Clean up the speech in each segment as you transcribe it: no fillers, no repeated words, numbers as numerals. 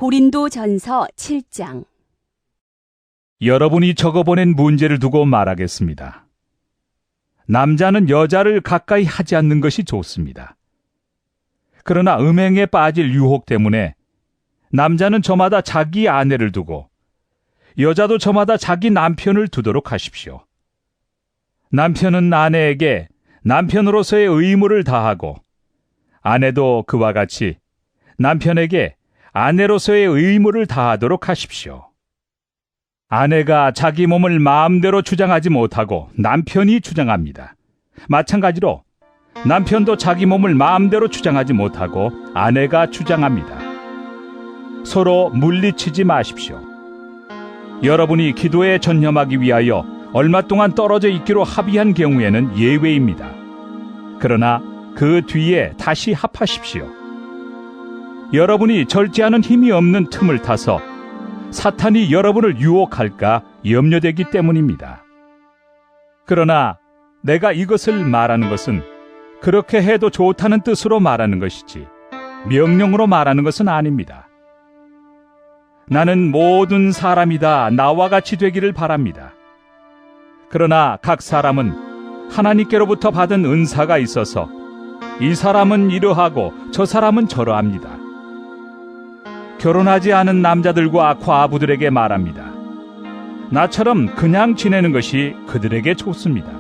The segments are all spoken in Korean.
고린도전서 7장. 여러분이 적어보낸 문제를 두고 말하겠습니다. 남자는 여자를 가까이 하지 않는 것이 좋습니다. 그러나 음행에 빠질 유혹 때문에 남자는 저마다 자기 아내를 두고 여자도 저마다 자기 남편을 두도록 하십시오. 남편은 아내에게 남편으로서의 의무를 다하고 아내도 그와 같이 남편에게 아내로서의 의무를 다하도록 하십시오. 아내가 자기 몸을 마음대로 주장하지 못하고 남편이 주장합니다. 마찬가지로 남편도 자기 몸을 마음대로 주장하지 못하고 아내가 주장합니다. 서로 물리치지 마십시오. 여러분이 기도에 전념하기 위하여 얼마 동안 떨어져 있기로 합의한 경우에는 예외입니다. 그러나 그 뒤에 다시 합하십시오. 여러분이 절제하는 힘이 없는 틈을 타서 사탄이 여러분을 유혹할까 염려되기 때문입니다. 그러나 내가 이것을 말하는 것은 그렇게 해도 좋다는 뜻으로 말하는 것이지 명령으로 말하는 것은 아닙니다. 나는 모든 사람이 다 나와 같이 되기를 바랍니다. 그러나 각 사람은 하나님께로부터 받은 은사가 있어서 이 사람은 이러하고 저 사람은 저러합니다. 결혼하지 않은 남자들과 과부들에게 말합니다. 나처럼 그냥 지내는 것이 그들에게 좋습니다.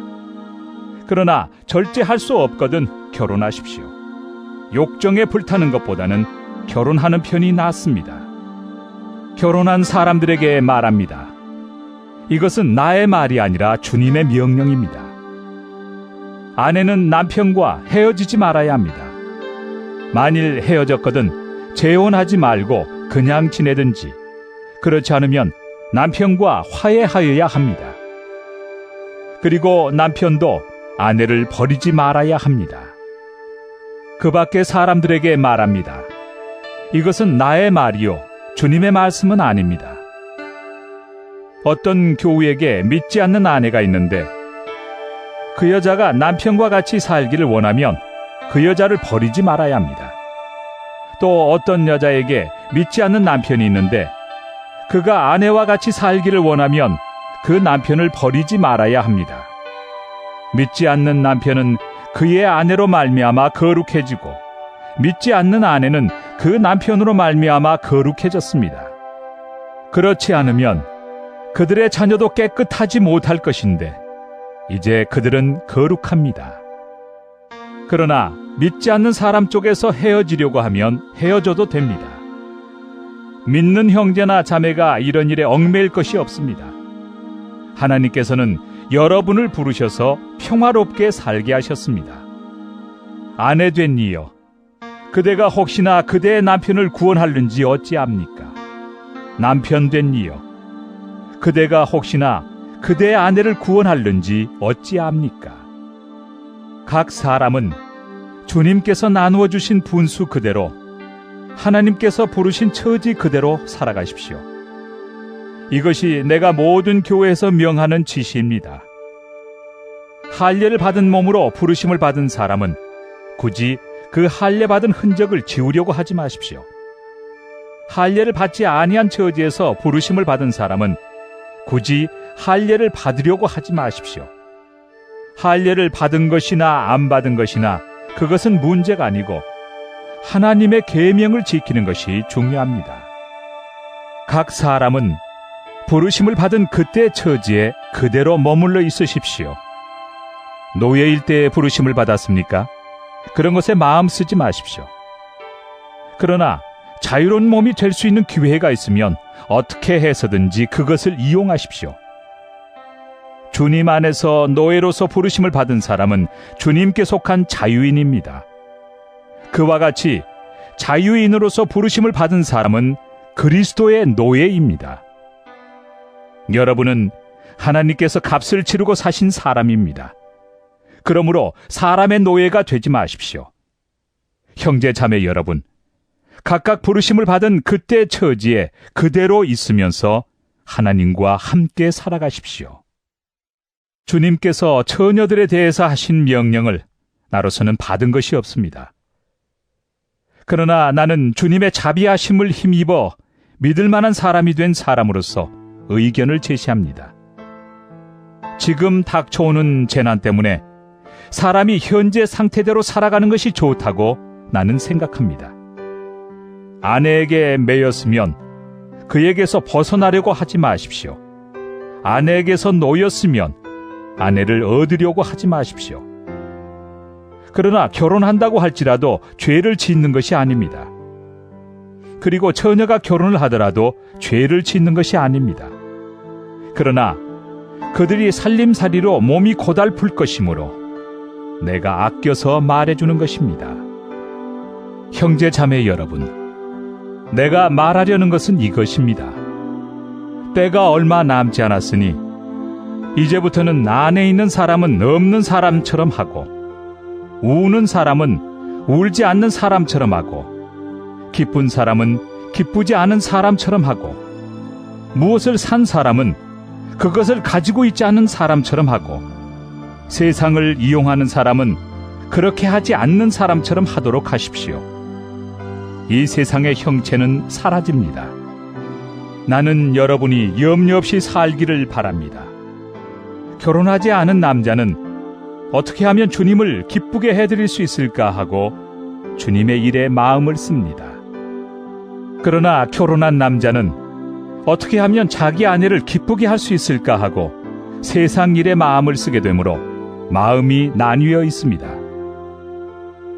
그러나 절제할 수 없거든 결혼하십시오. 욕정에 불타는 것보다는 결혼하는 편이 낫습니다. 결혼한 사람들에게 말합니다. 이것은 나의 말이 아니라 주님의 명령입니다. 아내는 남편과 헤어지지 말아야 합니다. 만일 헤어졌거든 재혼하지 말고 그냥 지내든지 그렇지 않으면 남편과 화해하여야 합니다. 그리고 남편도 아내를 버리지 말아야 합니다. 그 밖에 사람들에게 말합니다. 이것은 나의 말이요 주님의 말씀은 아닙니다. 어떤 교우에게 믿지 않는 아내가 있는데 그 여자가 남편과 같이 살기를 원하면 그 여자를 버리지 말아야 합니다. 또 어떤 여자에게 믿지 않는 남편이 있는데 그가 아내와 같이 살기를 원하면 그 남편을 버리지 말아야 합니다. 믿지 않는 남편은 그의 아내로 말미암아 거룩해지고 믿지 않는 아내는 그 남편으로 말미암아 거룩해졌습니다. 그렇지 않으면 그들의 자녀도 깨끗하지 못할 것인데 이제 그들은 거룩합니다. 그러나 믿지 않는 사람 쪽에서 헤어지려고 하면 헤어져도 됩니다. 믿는 형제나 자매가 이런 일에 얽매일 것이 없습니다. 하나님께서는 여러분을 부르셔서 평화롭게 살게 하셨습니다. 아내 된 이여, 그대가 혹시나 그대의 남편을 구원하는지 어찌합니까? 남편 된 이여, 그대가 혹시나 그대의 아내를 구원하는지 어찌합니까? 각 사람은 주님께서 나누어 주신 분수 그대로 하나님께서 부르신 처지 그대로 살아가십시오. 이것이 내가 모든 교회에서 명하는 지시입니다. 할례를 받은 몸으로 부르심을 받은 사람은 굳이 그 할례 받은 흔적을 지우려고 하지 마십시오. 할례를 받지 아니한 처지에서 부르심을 받은 사람은 굳이 할례를 받으려고 하지 마십시오. 할례를 받은 것이나 안 받은 것이나 그것은 문제가 아니고 하나님의 계명을 지키는 것이 중요합니다. 각 사람은 부르심을 받은 그때의 처지에 그대로 머물러 있으십시오. 노예일 때 부르심을 받았습니까? 그런 것에 마음 쓰지 마십시오. 그러나 자유로운 몸이 될 수 있는 기회가 있으면 어떻게 해서든지 그것을 이용하십시오. 주님 안에서 노예로서 부르심을 받은 사람은 주님께 속한 자유인입니다. 그와 같이 자유인으로서 부르심을 받은 사람은 그리스도의 노예입니다. 여러분은 하나님께서 값을 치르고 사신 사람입니다. 그러므로 사람의 노예가 되지 마십시오. 형제 자매 여러분, 각각 부르심을 받은 그때의 처지에 그대로 있으면서 하나님과 함께 살아가십시오. 주님께서 처녀들에 대해서 하신 명령을 나로서는 받은 것이 없습니다. 그러나 나는 주님의 자비하심을 힘입어 믿을 만한 사람이 된 사람으로서 의견을 제시합니다. 지금 닥쳐오는 재난 때문에 사람이 현재 상태대로 살아가는 것이 좋다고 나는 생각합니다. 아내에게 매였으면 그에게서 벗어나려고 하지 마십시오. 아내에게서 놓였으면 아내를 얻으려고 하지 마십시오. 그러나 결혼한다고 할지라도 죄를 짓는 것이 아닙니다. 그리고 처녀가 결혼을 하더라도 죄를 짓는 것이 아닙니다. 그러나 그들이 살림살이로 몸이 고달플 것이므로 내가 아껴서 말해주는 것입니다. 형제 자매 여러분, 내가 말하려는 것은 이것입니다. 때가 얼마 남지 않았으니 이제부터는 안에 있는 사람은 없는 사람처럼 하고 우는 사람은 울지 않는 사람처럼 하고 기쁜 사람은 기쁘지 않은 사람처럼 하고 무엇을 산 사람은 그것을 가지고 있지 않은 사람처럼 하고 세상을 이용하는 사람은 그렇게 하지 않는 사람처럼 하도록 하십시오. 이 세상의 형체는 사라집니다. 나는 여러분이 염려 없이 살기를 바랍니다. 결혼하지 않은 남자는 어떻게 하면 주님을 기쁘게 해드릴 수 있을까 하고 주님의 일에 마음을 씁니다. 그러나 결혼한 남자는 어떻게 하면 자기 아내를 기쁘게 할 수 있을까 하고 세상 일에 마음을 쓰게 되므로 마음이 나뉘어 있습니다.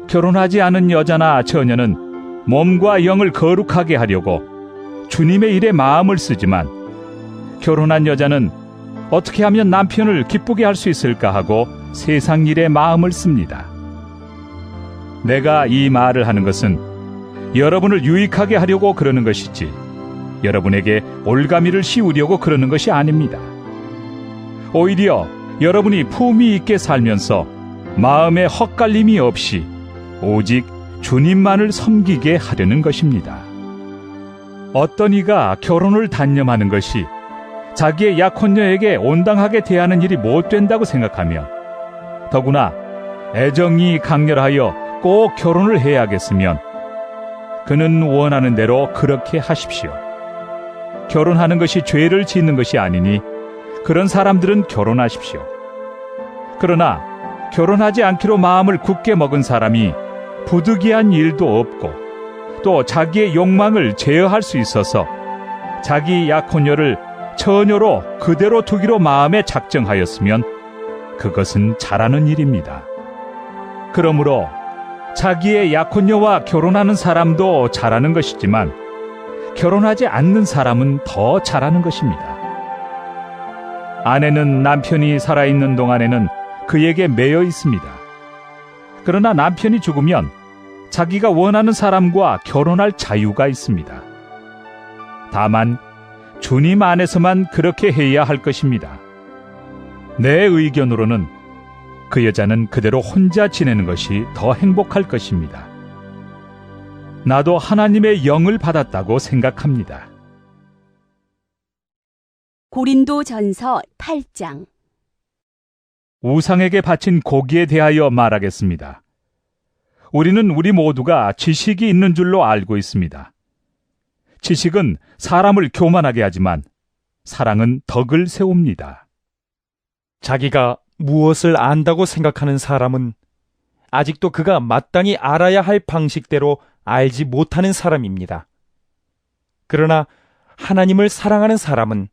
결혼하지 않은 여자나 처녀는 몸과 영을 거룩하게 하려고 주님의 일에 마음을 쓰지만 결혼한 여자는 어떻게 하면 남편을 기쁘게 할 수 있을까 하고 세상 일에 마음을 씁니다. 내가 이 말을 하는 것은 여러분을 유익하게 하려고 그러는 것이지 여러분에게 올가미를 씌우려고 그러는 것이 아닙니다. 오히려 여러분이 품위 있게 살면서 마음에 헛갈림이 없이 오직 주님만을 섬기게 하려는 것입니다. 어떤 이가 결혼을 단념하는 것이 자기의 약혼녀에게 온당하게 대하는 일이 못 된다고 생각하며 더구나 애정이 강렬하여 꼭 결혼을 해야겠으면 그는 원하는 대로 그렇게 하십시오. 결혼하는 것이 죄를 짓는 것이 아니니 그런 사람들은 결혼하십시오. 그러나 결혼하지 않기로 마음을 굳게 먹은 사람이 부득이한 일도 없고 또 자기의 욕망을 제어할 수 있어서 자기 약혼녀를 처녀로 그대로 두기로 마음에 작정하였으면 그것은 잘하는 일입니다. 그러므로 자기의 약혼녀와 결혼하는 사람도 잘하는 것이지만 결혼하지 않는 사람은 더 잘하는 것입니다. 아내는 남편이 살아있는 동안에는 그에게 매여 있습니다. 그러나 남편이 죽으면 자기가 원하는 사람과 결혼할 자유가 있습니다. 다만 주님 안에서만 그렇게 해야 할 것입니다. 내 의견으로는 그 여자는 그대로 혼자 지내는 것이 더 행복할 것입니다. 나도 하나님의 영을 받았다고 생각합니다. 고린도전서 8장. 우상에게 바친 고기에 대하여 말하겠습니다. 우리는 우리 모두가 지식이 있는 줄로 알고 있습니다. 지식은 사람을 교만하게 하지만 사랑은 덕을 세웁니다. 자기가 무엇을 안다고 생각하는 사람은 아직도 그가 마땅히 알아야 할 방식대로 알지 못하는 사람입니다. 그러나 하나님을 사랑하는 사람은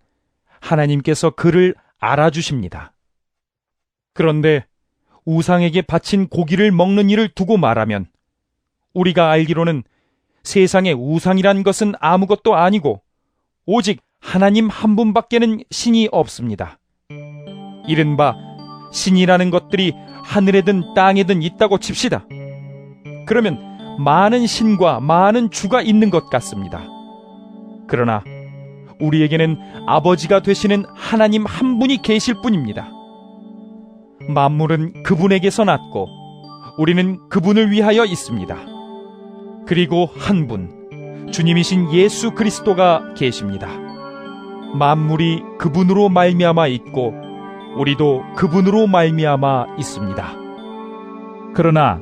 하나님께서 그를 알아주십니다. 그런데 우상에게 바친 고기를 먹는 일을 두고 말하면 우리가 알기로는 세상에 우상이란 것은 아무것도 아니고 오직 하나님 한 분밖에는 신이 없습니다. 이른바 신이라는 것들이 하늘에든 땅에든 있다고 칩시다. 그러면 많은 신과 많은 주가 있는 것 같습니다. 그러나 우리에게는 아버지가 되시는 하나님 한 분이 계실 뿐입니다. 만물은 그분에게서 났고 우리는 그분을 위하여 있습니다. 그리고 한 분, 주님이신 예수 그리스도가 계십니다. 만물이 그분으로 말미암아 있고 우리도 그분으로 말미암아 있습니다. 그러나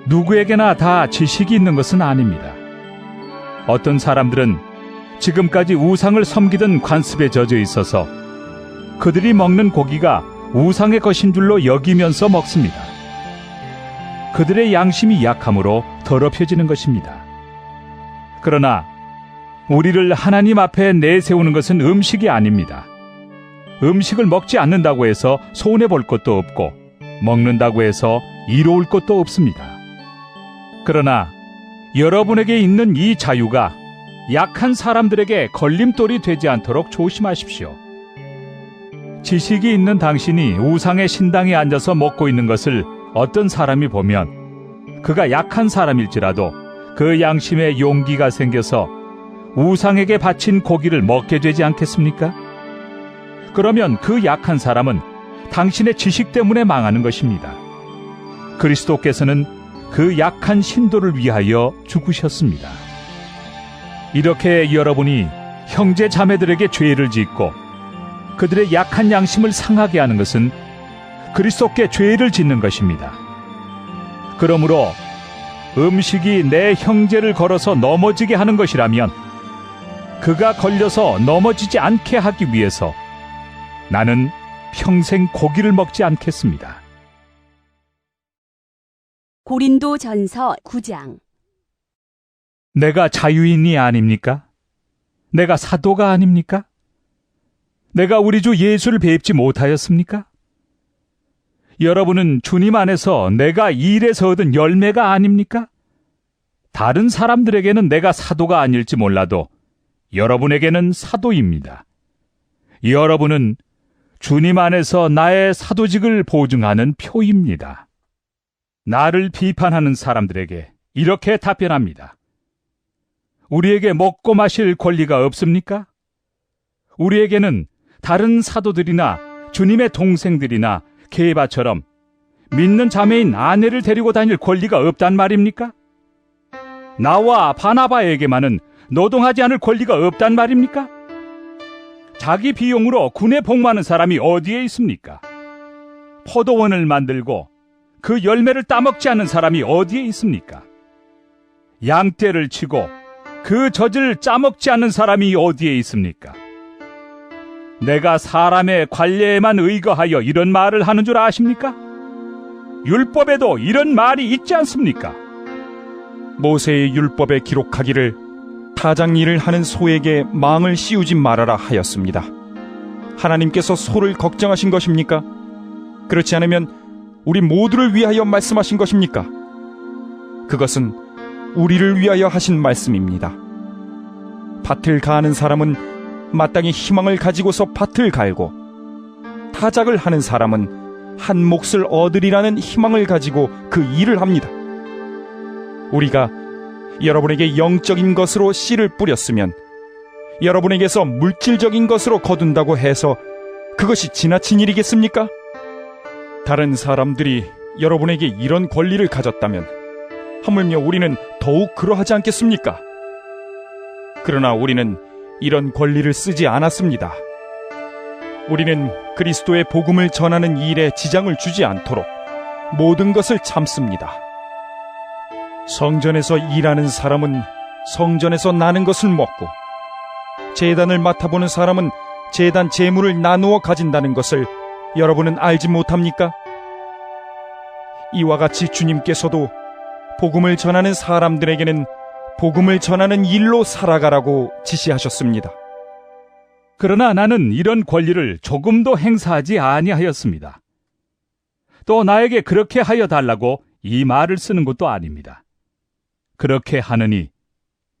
누구에게나 다 지식이 있는 것은 아닙니다. 어떤 사람들은 지금까지 우상을 섬기던 관습에 젖어 있어서 그들이 먹는 고기가 우상의 것인 줄로 여기면서 먹습니다. 그들의 양심이 약함으로 더럽혀지는 것입니다. 그러나 우리를 하나님 앞에 내세우는 것은 음식이 아닙니다. 음식을 먹지 않는다고 해서 손해볼 것도 없고 먹는다고 해서 이로울 것도 없습니다. 그러나 여러분에게 있는 이 자유가 약한 사람들에게 걸림돌이 되지 않도록 조심하십시오. 지식이 있는 당신이 우상의 신당에 앉아서 먹고 있는 것을 어떤 사람이 보면 그가 약한 사람일지라도 그 양심에 용기가 생겨서 우상에게 바친 고기를 먹게 되지 않겠습니까? 그러면 그 약한 사람은 당신의 지식 때문에 망하는 것입니다. 그리스도께서는 그 약한 신도를 위하여 죽으셨습니다. 이렇게 여러분이 형제 자매들에게 죄를 짓고 그들의 약한 양심을 상하게 하는 것은 그리스도께 죄를 짓는 것입니다. 그러므로 음식이 내 형제를 걸어서 넘어지게 하는 것이라면 그가 걸려서 넘어지지 않게 하기 위해서 나는 평생 고기를 먹지 않겠습니다. 고린도전서 9장. 내가 자유인이 아닙니까? 내가 사도가 아닙니까? 내가 우리 주 예수를 뵙지 못하였습니까? 여러분은 주님 안에서 내가 이 일에서 얻은 열매가 아닙니까? 다른 사람들에게는 내가 사도가 아닐지 몰라도 여러분에게는 사도입니다. 여러분은 주님 안에서 나의 사도직을 보증하는 표입니다. 나를 비판하는 사람들에게 이렇게 답변합니다. 우리에게 먹고 마실 권리가 없습니까? 우리에게는 다른 사도들이나 주님의 동생들이나 게바처럼 믿는 자매인 아내를 데리고 다닐 권리가 없단 말입니까? 나와 바나바에게만은 노동하지 않을 권리가 없단 말입니까? 자기 비용으로 군에 복무하는 사람이 어디에 있습니까? 포도원을 만들고 그 열매를 따먹지 않는 사람이 어디에 있습니까? 양떼를 치고 그 젖을 짜먹지 않는 사람이 어디에 있습니까? 내가 사람의 관례에만 의거하여 이런 말을 하는 줄 아십니까? 율법에도 이런 말이 있지 않습니까? 모세의 율법에 기록하기를 타작 일을 하는 소에게 망을 씌우지 말아라 하였습니다. 하나님께서 소를 걱정하신 것입니까? 그렇지 않으면 우리 모두를 위하여 말씀하신 것입니까? 그것은 우리를 위하여 하신 말씀입니다. 밭을 가하는 사람은 마땅히 희망을 가지고서 밭을 갈고 타작을 하는 사람은 한 몫을 얻으리라는 희망을 가지고 그 일을 합니다. 우리가 여러분에게 영적인 것으로 씨를 뿌렸으면 여러분에게서 물질적인 것으로 거둔다고 해서 그것이 지나친 일이겠습니까? 다른 사람들이 여러분에게 이런 권리를 가졌다면 하물며 우리는 더욱 그러하지 않겠습니까? 그러나 우리는 이런 권리를 쓰지 않았습니다. 우리는 그리스도의 복음을 전하는 일에 지장을 주지 않도록 모든 것을 참습니다. 성전에서 일하는 사람은 성전에서 나는 것을 먹고 제단을 맡아보는 사람은 제단 제물을 나누어 가진다는 것을 여러분은 알지 못합니까? 이와 같이 주님께서도 복음을 전하는 사람들에게는 복음을 전하는 일로 살아가라고 지시하셨습니다. 그러나 나는 이런 권리를 조금도 행사하지 아니하였습니다. 또 나에게 그렇게 하여 달라고 이 말을 쓰는 것도 아닙니다. 그렇게 하느니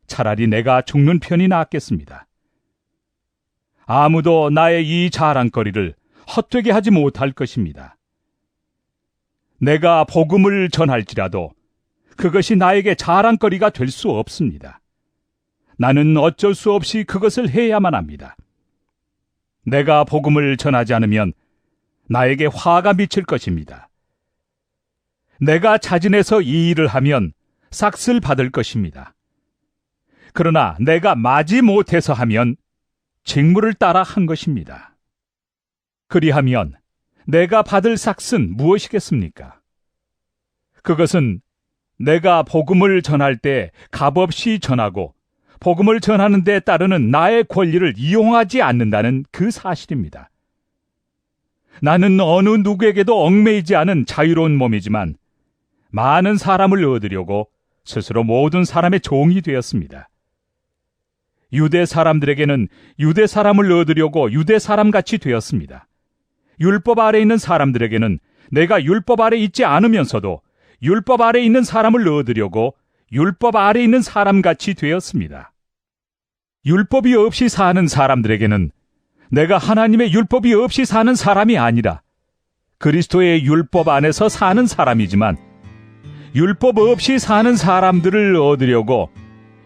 차라리 내가 죽는 편이 낫겠습니다. 아무도 나의 이 자랑거리를 헛되게 하지 못할 것입니다. 내가 복음을 전할지라도 그것이 나에게 자랑거리가 될 수 없습니다. 나는 어쩔 수 없이 그것을 해야만 합니다. 내가 복음을 전하지 않으면 나에게 화가 미칠 것입니다. 내가 자진해서 이 일을 하면 삭슬 받을 것입니다. 그러나 내가 마지 못해서 하면 직무를 따라 한 것입니다. 그리하면 내가 받을 삭은 무엇이겠습니까? 그것은 내가 복음을 전할 때 값없이 전하고 복음을 전하는 데 따르는 나의 권리를 이용하지 않는다는 그 사실입니다. 나는 어느 누구에게도 얽매이지 않은 자유로운 몸이지만 많은 사람을 얻으려고 스스로 모든 사람의 종이 되었습니다. 유대 사람들에게는 유대 사람을 얻으려고 유대 사람같이 되었습니다. 율법 아래 있는 사람들에게는 내가 율법 아래 있지 않으면서도 율법 아래 있는 사람을 얻으려고 율법 아래 있는 사람같이 되었습니다. 율법이 없이 사는 사람들에게는 내가 하나님의 율법이 없이 사는 사람이 아니라 그리스도의 율법 안에서 사는 사람이지만 율법 없이 사는 사람들을 얻으려고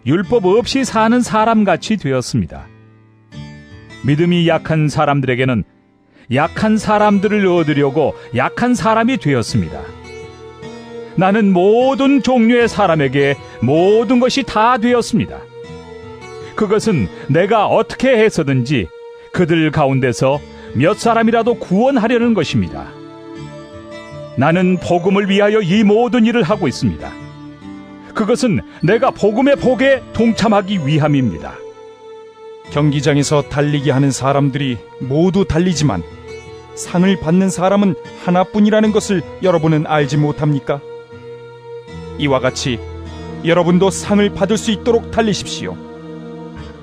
율법 없이 사는 사람같이 되었습니다. 믿음이 약한 사람들에게는 약한 사람들을 얻으려고 약한 사람이 되었습니다. 나는 모든 종류의 사람에게 모든 것이 다 되었습니다. 그것은 내가 어떻게 해서든지 그들 가운데서 몇 사람이라도 구원하려는 것입니다. 나는 복음을 위하여 이 모든 일을 하고 있습니다. 그것은 내가 복음의 복에 동참하기 위함입니다. 경기장에서 달리기 하는 사람들이 모두 달리지만 상을 받는 사람은 하나뿐이라는 것을 여러분은 알지 못합니까? 이와 같이 여러분도 상을 받을 수 있도록 달리십시오.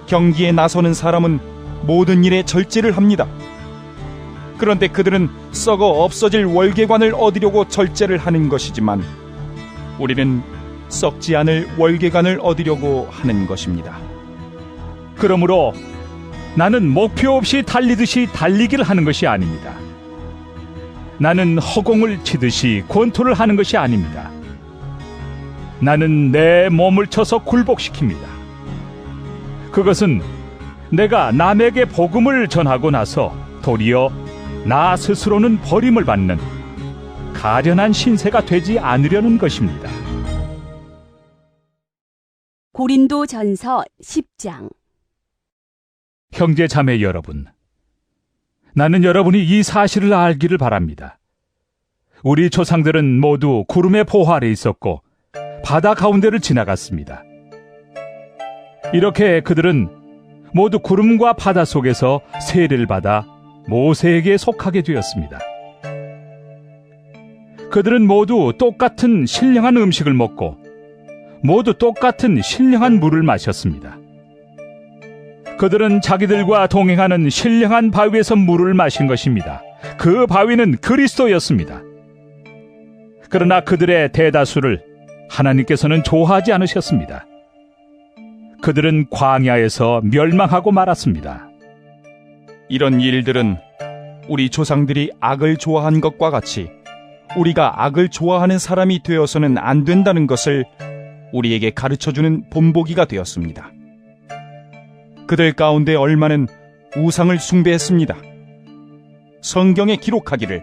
경기에 나서는 사람은 모든 일에 절제를 합니다. 그런데 그들은 썩어 없어질 월계관을 얻으려고 절제를 하는 것이지만 우리는 썩지 않을 월계관을 얻으려고 하는 것입니다. 그러므로 나는 목표 없이 달리듯이 달리기를 하는 것이 아닙니다. 나는 허공을 치듯이 권투를 하는 것이 아닙니다. 나는 내 몸을 쳐서 굴복시킵니다. 그것은 내가 남에게 복음을 전하고 나서 도리어 나 스스로는 버림을 받는 가련한 신세가 되지 않으려는 것입니다. 고린도전서 10장. 형제 자매 여러분, 나는 여러분이 이 사실을 알기를 바랍니다. 우리 조상들은 모두 구름의 보호 아래 있었고 바다 가운데를 지나갔습니다. 이렇게 그들은 모두 구름과 바다 속에서 세례를 받아 모세에게 속하게 되었습니다. 그들은 모두 똑같은 신령한 음식을 먹고 모두 똑같은 신령한 물을 마셨습니다. 그들은 자기들과 동행하는 신령한 바위에서 물을 마신 것입니다. 그 바위는 그리스도였습니다. 그러나 그들의 대다수를 하나님께서는 좋아하지 않으셨습니다. 그들은 광야에서 멸망하고 말았습니다. 이런 일들은 우리 조상들이 악을 좋아한 것과 같이 우리가 악을 좋아하는 사람이 되어서는 안 된다는 것을 우리에게 가르쳐주는 본보기가 되었습니다. 그들 가운데 얼마는 우상을 숭배했습니다. 성경에 기록하기를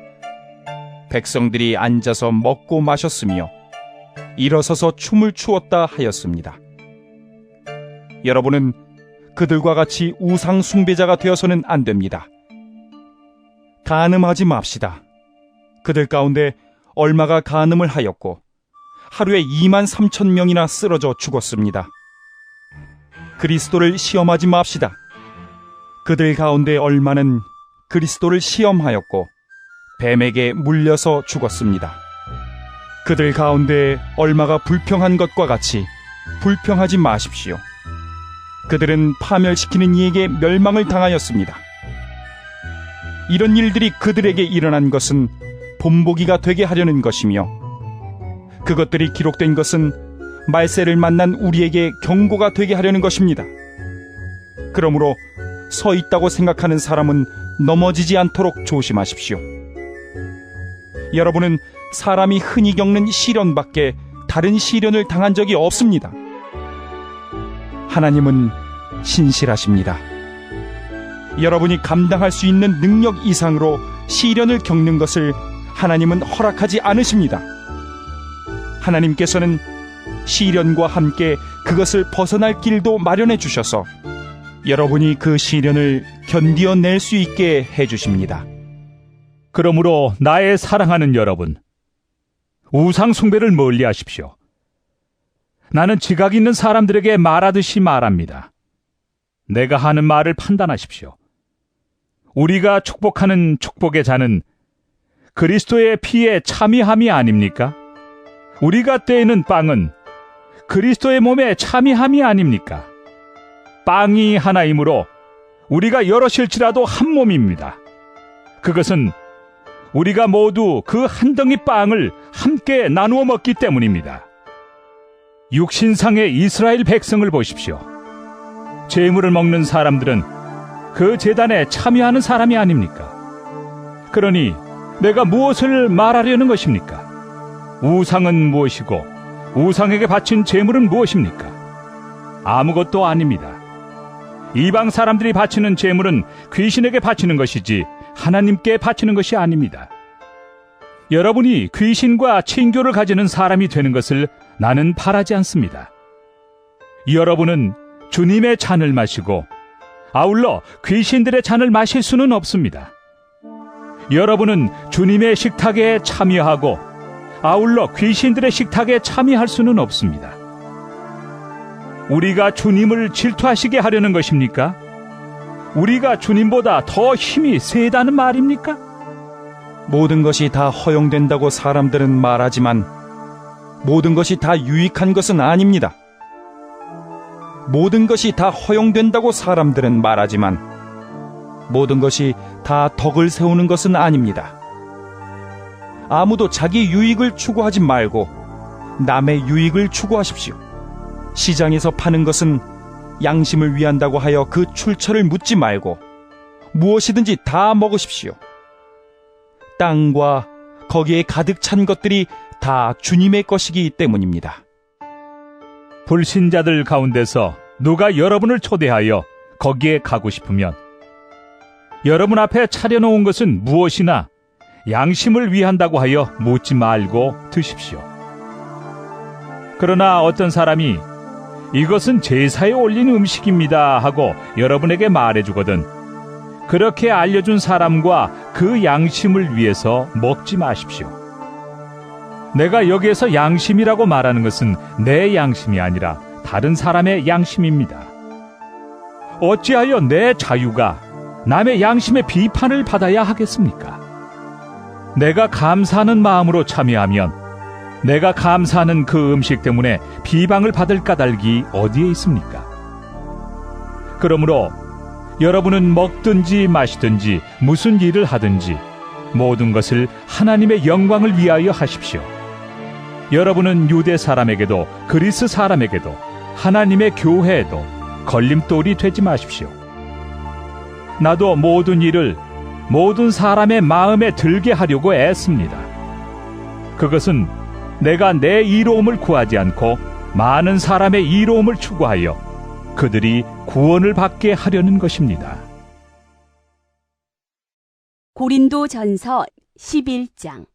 백성들이 앉아서 먹고 마셨으며 일어서서 춤을 추었다 하였습니다. 여러분은 그들과 같이 우상 숭배자가 되어서는 안 됩니다. 간음하지 맙시다. 그들 가운데 얼마가 간음을 하였고 하루에 23,000명이나 쓰러져 죽었습니다. 그리스도를 시험하지 맙시다. 그들 가운데 얼마는 그리스도를 시험하였고 뱀에게 물려서 죽었습니다. 그들 가운데 얼마가 불평한 것과 같이 불평하지 마십시오. 그들은 파멸시키는 이에게 멸망을 당하였습니다. 이런 일들이 그들에게 일어난 것은 본보기가 되게 하려는 것이며 그것들이 기록된 것은 말세를 만난 우리에게 경고가 되게 하려는 것입니다. 그러므로 서 있다고 생각하는 사람은 넘어지지 않도록 조심하십시오. 여러분은 사람이 흔히 겪는 시련밖에 다른 시련을 당한 적이 없습니다. 하나님은 신실하십니다. 여러분이 감당할 수 있는 능력 이상으로 시련을 겪는 것을 하나님은 허락하지 않으십니다. 하나님께서는 시련과 함께 그것을 벗어날 길도 마련해 주셔서 여러분이 그 시련을 견디어낼 수 있게 해주십니다. 그러므로 나의 사랑하는 여러분, 우상 숭배를 멀리 하십시오. 나는 지각 있는 사람들에게 말하듯이 말합니다. 내가 하는 말을 판단하십시오. 우리가 축복하는 축복의 잔은 그리스도의 피에 참여함이 아닙니까? 우리가 떼는 빵은 그리스도의 몸에 참여함이 아닙니까? 빵이 하나이므로 우리가 여럿일지라도 한 몸입니다. 그것은 우리가 모두 그 한 덩이 빵을 함께 나누어 먹기 때문입니다. 육신상의 이스라엘 백성을 보십시오. 제물을 먹는 사람들은 그 제단에 참여하는 사람이 아닙니까? 그러니 내가 무엇을 말하려는 것입니까? 우상은 무엇이고 우상에게 바친 제물은 무엇입니까? 아무것도 아닙니다. 이방 사람들이 바치는 제물은 귀신에게 바치는 것이지 하나님께 바치는 것이 아닙니다. 여러분이 귀신과 친교를 가지는 사람이 되는 것을 나는 바라지 않습니다. 여러분은 주님의 잔을 마시고 아울러 귀신들의 잔을 마실 수는 없습니다. 여러분은 주님의 식탁에 참여하고 아울러 귀신들의 식탁에 참여할 수는 없습니다. 우리가 주님을 질투하시게 하려는 것입니까? 우리가 주님보다 더 힘이 세다는 말입니까? 모든 것이 다 허용된다고 사람들은 말하지만 모든 것이 다 유익한 것은 아닙니다. 모든 것이 다 허용된다고 사람들은 말하지만 모든 것이 다 덕을 세우는 것은 아닙니다. 아무도 자기 유익을 추구하지 말고 남의 유익을 추구하십시오. 시장에서 파는 것은 양심을 위한다고 하여 그 출처를 묻지 말고 무엇이든지 다 먹으십시오. 땅과 거기에 가득 찬 것들이 다 주님의 것이기 때문입니다. 불신자들 가운데서 누가 여러분을 초대하여 거기에 가고 싶으면 여러분 앞에 차려놓은 것은 무엇이나 양심을 위한다고 하여 묻지 말고 드십시오. 그러나 어떤 사람이 이것은 제사에 올린 음식입니다 하고 여러분에게 말해주거든 그렇게 알려준 사람과 그 양심을 위해서 먹지 마십시오. 내가 여기에서 양심이라고 말하는 것은 내 양심이 아니라 다른 사람의 양심입니다. 어찌하여 내 자유가 남의 양심의 비판을 받아야 하겠습니까? 내가 감사하는 마음으로 참여하면 내가 감사하는 그 음식 때문에 비방을 받을 까닭이 어디에 있습니까? 그러므로 여러분은 먹든지 마시든지 무슨 일을 하든지 모든 것을 하나님의 영광을 위하여 하십시오. 여러분은 유대 사람에게도 그리스 사람에게도 하나님의 교회에도 걸림돌이 되지 마십시오. 나도 모든 일을 모든 사람의 마음에 들게 하려고 애씁니다. 그것은 내가 내 이로움을 구하지 않고 많은 사람의 이로움을 추구하여 그들이 구원을 받게 하려는 것입니다. 고린도전서 11장.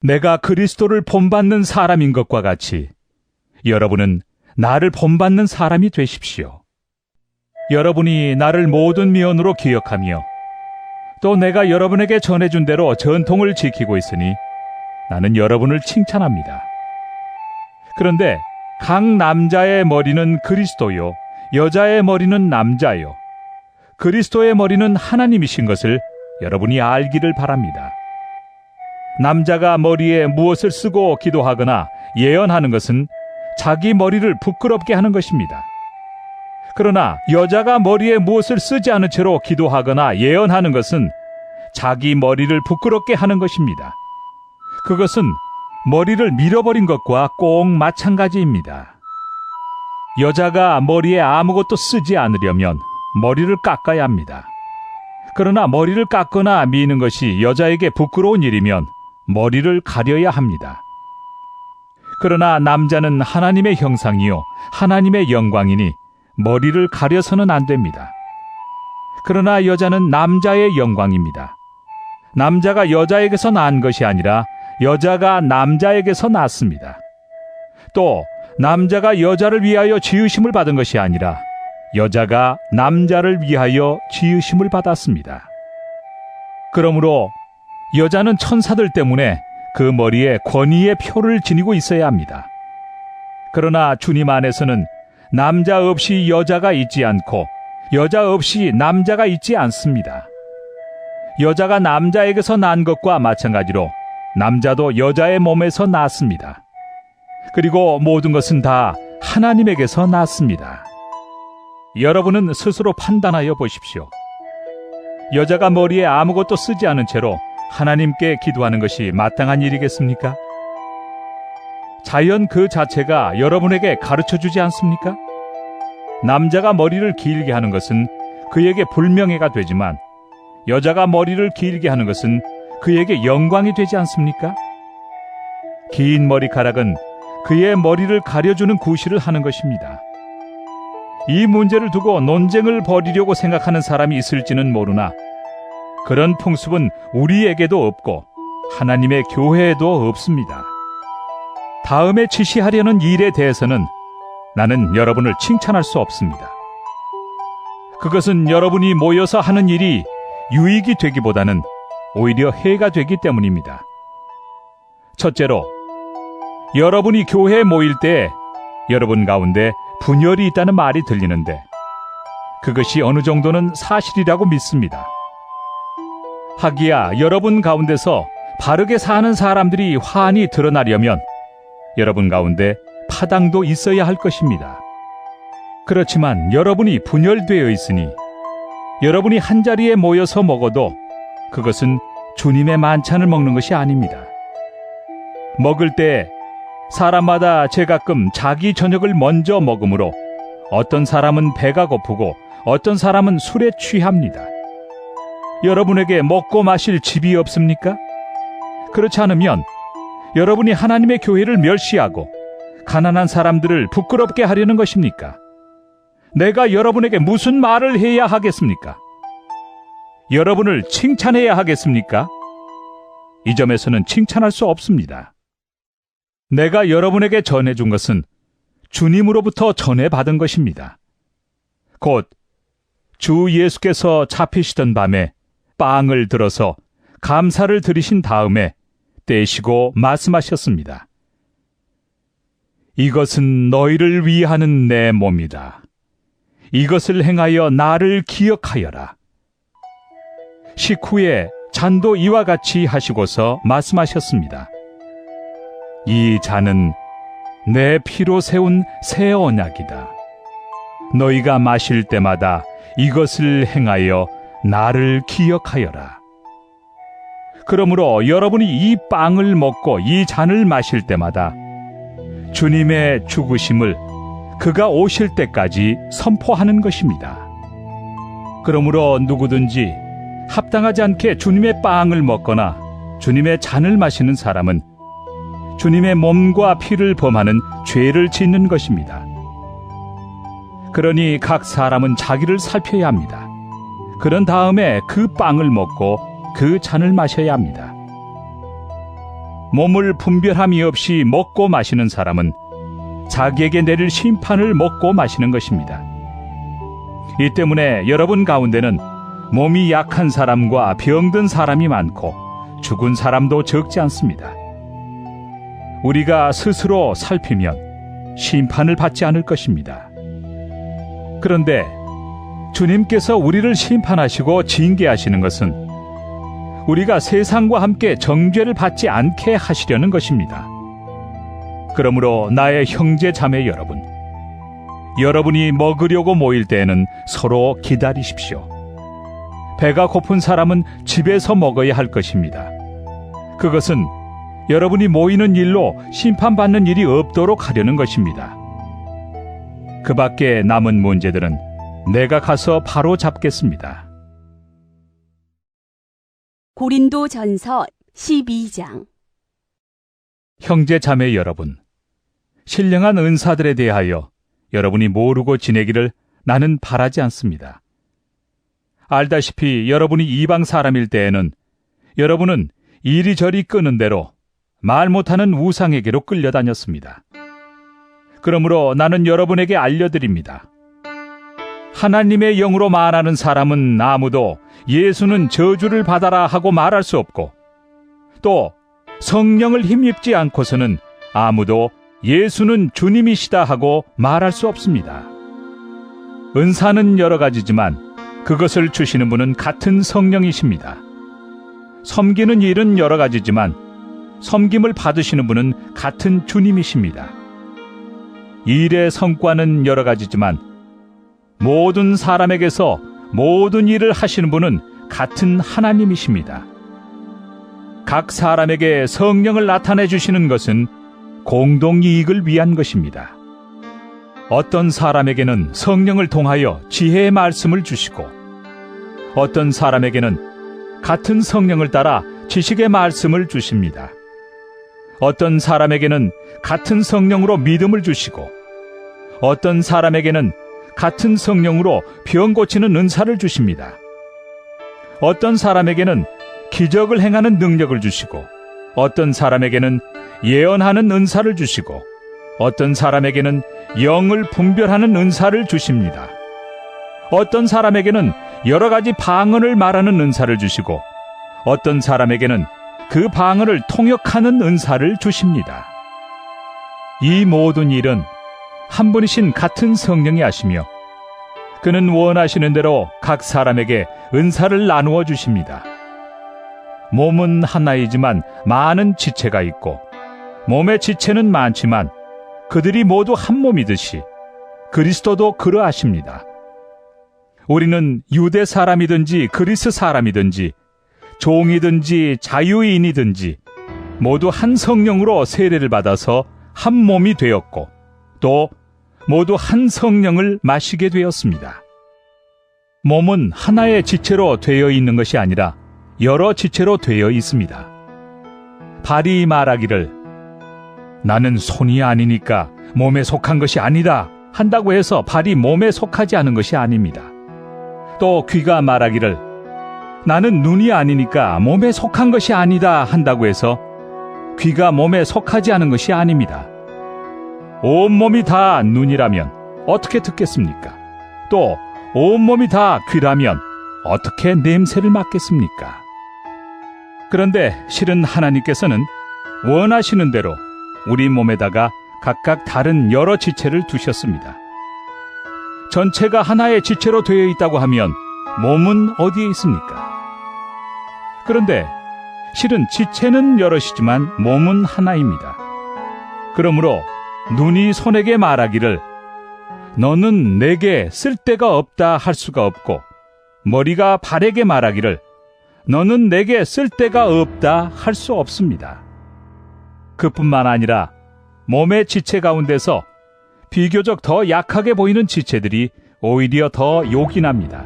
내가 그리스도를 본받는 사람인 것과 같이 여러분은 나를 본받는 사람이 되십시오. 여러분이 나를 모든 면으로 기억하며 또 내가 여러분에게 전해준 대로 전통을 지키고 있으니 나는 여러분을 칭찬합니다. 그런데 각 남자의 머리는 그리스도요, 여자의 머리는 남자요. 그리스도의 머리는 하나님이신 것을 여러분이 알기를 바랍니다. 남자가 머리에 무엇을 쓰고 기도하거나 예언하는 것은 자기 머리를 부끄럽게 하는 것입니다. 그러나 여자가 머리에 무엇을 쓰지 않은 채로 기도하거나 예언하는 것은 자기 머리를 부끄럽게 하는 것입니다. 그것은 머리를 밀어버린 것과 꼭 마찬가지입니다. 여자가 머리에 아무것도 쓰지 않으려면 머리를 깎아야 합니다. 그러나 머리를 깎거나 미는 것이 여자에게 부끄러운 일이면 머리를 가려야 합니다. 그러나 남자는 하나님의 형상이요 하나님의 영광이니 머리를 가려서는 안 됩니다. 그러나 여자는 남자의 영광입니다. 남자가 여자에게서 난 것이 아니라 여자가 남자에게서 났습니다. 또 남자가 여자를 위하여 지으심을 받은 것이 아니라 여자가 남자를 위하여 지으심을 받았습니다. 그러므로 여자는 천사들 때문에 그 머리에 권위의 표를 지니고 있어야 합니다. 그러나 주님 안에서는 남자 없이 여자가 있지 않고 여자 없이 남자가 있지 않습니다. 여자가 남자에게서 난 것과 마찬가지로 남자도 여자의 몸에서 났습니다. 그리고 모든 것은 다 하나님에게서 났습니다. 여러분은 스스로 판단하여 보십시오. 여자가 머리에 아무것도 쓰지 않은 채로 하나님께 기도하는 것이 마땅한 일이겠습니까? 자연 그 자체가 여러분에게 가르쳐주지 않습니까? 남자가 머리를 길게 하는 것은 그에게 불명예가 되지만 여자가 머리를 길게 하는 것은 그에게 영광이 되지 않습니까? 긴 머리카락은 그의 머리를 가려주는 구실을 하는 것입니다. 이 문제를 두고 논쟁을 벌이려고 생각하는 사람이 있을지는 모르나 그런 풍습은 우리에게도 없고 하나님의 교회에도 없습니다. 다음에 지시하려는 일에 대해서는 나는 여러분을 칭찬할 수 없습니다. 그것은 여러분이 모여서 하는 일이 유익이 되기보다는 오히려 해가 되기 때문입니다. 첫째로, 여러분이 교회에 모일 때 여러분 가운데 분열이 있다는 말이 들리는데 그것이 어느 정도는 사실이라고 믿습니다. 하기야 여러분 가운데서 바르게 사는 사람들이 환히 드러나려면 여러분 가운데 파당도 있어야 할 것입니다. 그렇지만 여러분이 분열되어 있으니 여러분이 한자리에 모여서 먹어도 그것은 주님의 만찬을 먹는 것이 아닙니다. 먹을 때 사람마다 제가끔 자기 저녁을 먼저 먹으므로 어떤 사람은 배가 고프고 어떤 사람은 술에 취합니다. 여러분에게 먹고 마실 집이 없습니까? 그렇지 않으면 여러분이 하나님의 교회를 멸시하고 가난한 사람들을 부끄럽게 하려는 것입니까? 내가 여러분에게 무슨 말을 해야 하겠습니까? 여러분을 칭찬해야 하겠습니까? 이 점에서는 칭찬할 수 없습니다. 내가 여러분에게 전해준 것은 주님으로부터 전해받은 것입니다. 곧 주 예수께서 잡히시던 밤에 빵을 들어서 감사를 드리신 다음에 떼시고 말씀하셨습니다. 이것은 너희를 위하는 내 몸이다. 이것을 행하여 나를 기억하여라. 식후에 잔도 이와 같이 하시고서 말씀하셨습니다. 이 잔은 내 피로 세운 새 언약이다. 너희가 마실 때마다 이것을 행하여 나를 기억하여라. 그러므로 여러분이 이 빵을 먹고 이 잔을 마실 때마다 주님의 죽으심을 그가 오실 때까지 선포하는 것입니다. 그러므로 누구든지 합당하지 않게 주님의 빵을 먹거나 주님의 잔을 마시는 사람은 주님의 몸과 피를 범하는 죄를 짓는 것입니다. 그러니 각 사람은 자기를 살펴야 합니다. 그런 다음에 그 빵을 먹고 그 잔을 마셔야 합니다. 몸을 분별함이 없이 먹고 마시는 사람은 자기에게 내릴 심판을 먹고 마시는 것입니다. 이 때문에 여러분 가운데는 몸이 약한 사람과 병든 사람이 많고 죽은 사람도 적지 않습니다. 우리가 스스로 살피면 심판을 받지 않을 것입니다. 그런데 주님께서 우리를 심판하시고 징계하시는 것은 우리가 세상과 함께 정죄를 받지 않게 하시려는 것입니다. 그러므로 나의 형제 자매 여러분, 여러분이 먹으려고 모일 때에는 서로 기다리십시오. 배가 고픈 사람은 집에서 먹어야 할 것입니다. 그것은 여러분이 모이는 일로 심판받는 일이 없도록 하려는 것입니다. 그 밖에 남은 문제들은 내가 가서 바로 잡겠습니다. 고린도전서 12장. 형제 자매 여러분, 신령한 은사들에 대하여 여러분이 모르고 지내기를 나는 바라지 않습니다. 알다시피 여러분이 이방 사람일 때에는 여러분은 이리저리 끄는 대로 말 못하는 우상에게로 끌려다녔습니다. 그러므로 나는 여러분에게 알려드립니다. 하나님의 영으로 말하는 사람은 아무도 예수는 저주를 받아라 하고 말할 수 없고 또 성령을 힘입지 않고서는 아무도 예수는 주님이시다 하고 말할 수 없습니다. 은사는 여러 가지지만 그것을 주시는 분은 같은 성령이십니다. 섬기는 일은 여러 가지지만 섬김을 받으시는 분은 같은 주님이십니다. 일의 성과는 여러 가지지만 모든 사람에게서 모든 일을 하시는 분은 같은 하나님이십니다. 각 사람에게 성령을 나타내 주시는 것은 공동이익을 위한 것입니다. 어떤 사람에게는 성령을 통하여 지혜의 말씀을 주시고 어떤 사람에게는 같은 성령을 따라 지식의 말씀을 주십니다. 어떤 사람에게는 같은 성령으로 믿음을 주시고 어떤 사람에게는 같은 성령으로 병 고치는 은사를 주십니다. 어떤 사람에게는 기적을 행하는 능력을 주시고 어떤 사람에게는 예언하는 은사를 주시고 어떤 사람에게는 영을 분별하는 은사를 주십니다. 어떤 사람에게는 여러 가지 방언을 말하는 은사를 주시고 어떤 사람에게는 그 방언을 통역하는 은사를 주십니다. 이 모든 일은 한 분이신 같은 성령이 하시며 그는 원하시는 대로 각 사람에게 은사를 나누어 주십니다. 몸은 하나이지만 많은 지체가 있고 몸의 지체는 많지만 그들이 모두 한 몸이듯이 그리스도도 그러하십니다. 우리는 유대 사람이든지 그리스 사람이든지 종이든지 자유인이든지 모두 한 성령으로 세례를 받아서 한 몸이 되었고 또 모두 한 성령을 마시게 되었습니다. 몸은 하나의 지체로 되어 있는 것이 아니라 여러 지체로 되어 있습니다. 발이 말하기를 나는 손이 아니니까 몸에 속한 것이 아니다 한다고 해서 발이 몸에 속하지 않은 것이 아닙니다. 또 귀가 말하기를 나는 눈이 아니니까 몸에 속한 것이 아니다 한다고 해서 귀가 몸에 속하지 않은 것이 아닙니다. 온몸이 다 눈이라면 어떻게 듣겠습니까? 또 온몸이 다 귀라면 어떻게 냄새를 맡겠습니까? 그런데 실은 하나님께서는 원하시는 대로 우리 몸에다가 각각 다른 여러 지체를 두셨습니다. 전체가 하나의 지체로 되어 있다고 하면 몸은 어디에 있습니까? 그런데 실은 지체는 여럿이지만 몸은 하나입니다. 그러므로 눈이 손에게 말하기를 너는 내게 쓸데가 없다 할 수가 없고 머리가 발에게 말하기를 너는 내게 쓸데가 없다 할 수 없습니다. 그뿐만 아니라 몸의 지체 가운데서 비교적 더 약하게 보이는 지체들이 오히려 더 요긴합니다.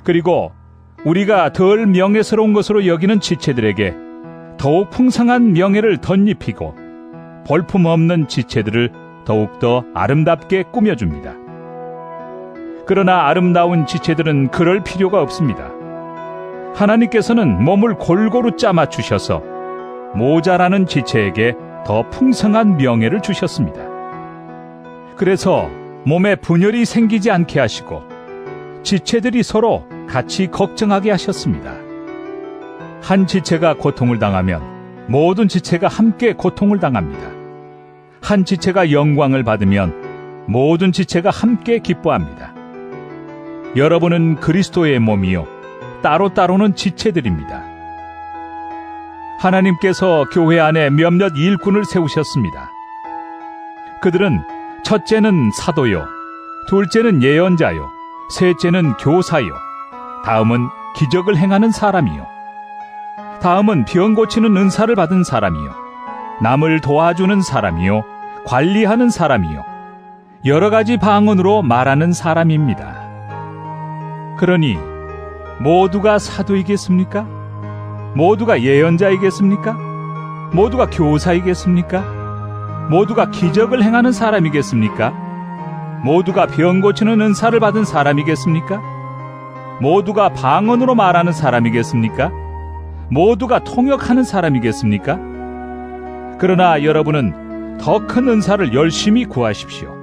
그리고 우리가 덜 명예스러운 것으로 여기는 지체들에게 더욱 풍성한 명예를 덧입히고 볼품없는 지체들을 더욱더 아름답게 꾸며줍니다. 그러나 아름다운 지체들은 그럴 필요가 없습니다. 하나님께서는 몸을 골고루 짜맞추셔서 모자라는 지체에게 더 풍성한 명예를 주셨습니다. 그래서 몸에 분열이 생기지 않게 하시고 지체들이 서로 같이 걱정하게 하셨습니다. 한 지체가 고통을 당하면 모든 지체가 함께 고통을 당합니다. 한 지체가 영광을 받으면 모든 지체가 함께 기뻐합니다. 여러분은 그리스도의 몸이요 따로따로는 지체들입니다. 하나님께서 교회 안에 몇몇 일꾼을 세우셨습니다. 그들은 첫째는 사도요, 둘째는 예언자요, 셋째는 교사요, 다음은 기적을 행하는 사람이요, 다음은 병 고치는 은사를 받은 사람이요, 남을 도와주는 사람이요, 관리하는 사람이요, 여러 가지 방언으로 말하는 사람입니다. 그러니 모두가 사도이겠습니까? 모두가 예언자이겠습니까? 모두가 교사이겠습니까? 모두가 기적을 행하는 사람이겠습니까? 모두가 병 고치는 은사를 받은 사람이겠습니까? 모두가 방언으로 말하는 사람이겠습니까? 모두가 통역하는 사람이겠습니까? 그러나 여러분은 더 큰 은사를 열심히 구하십시오.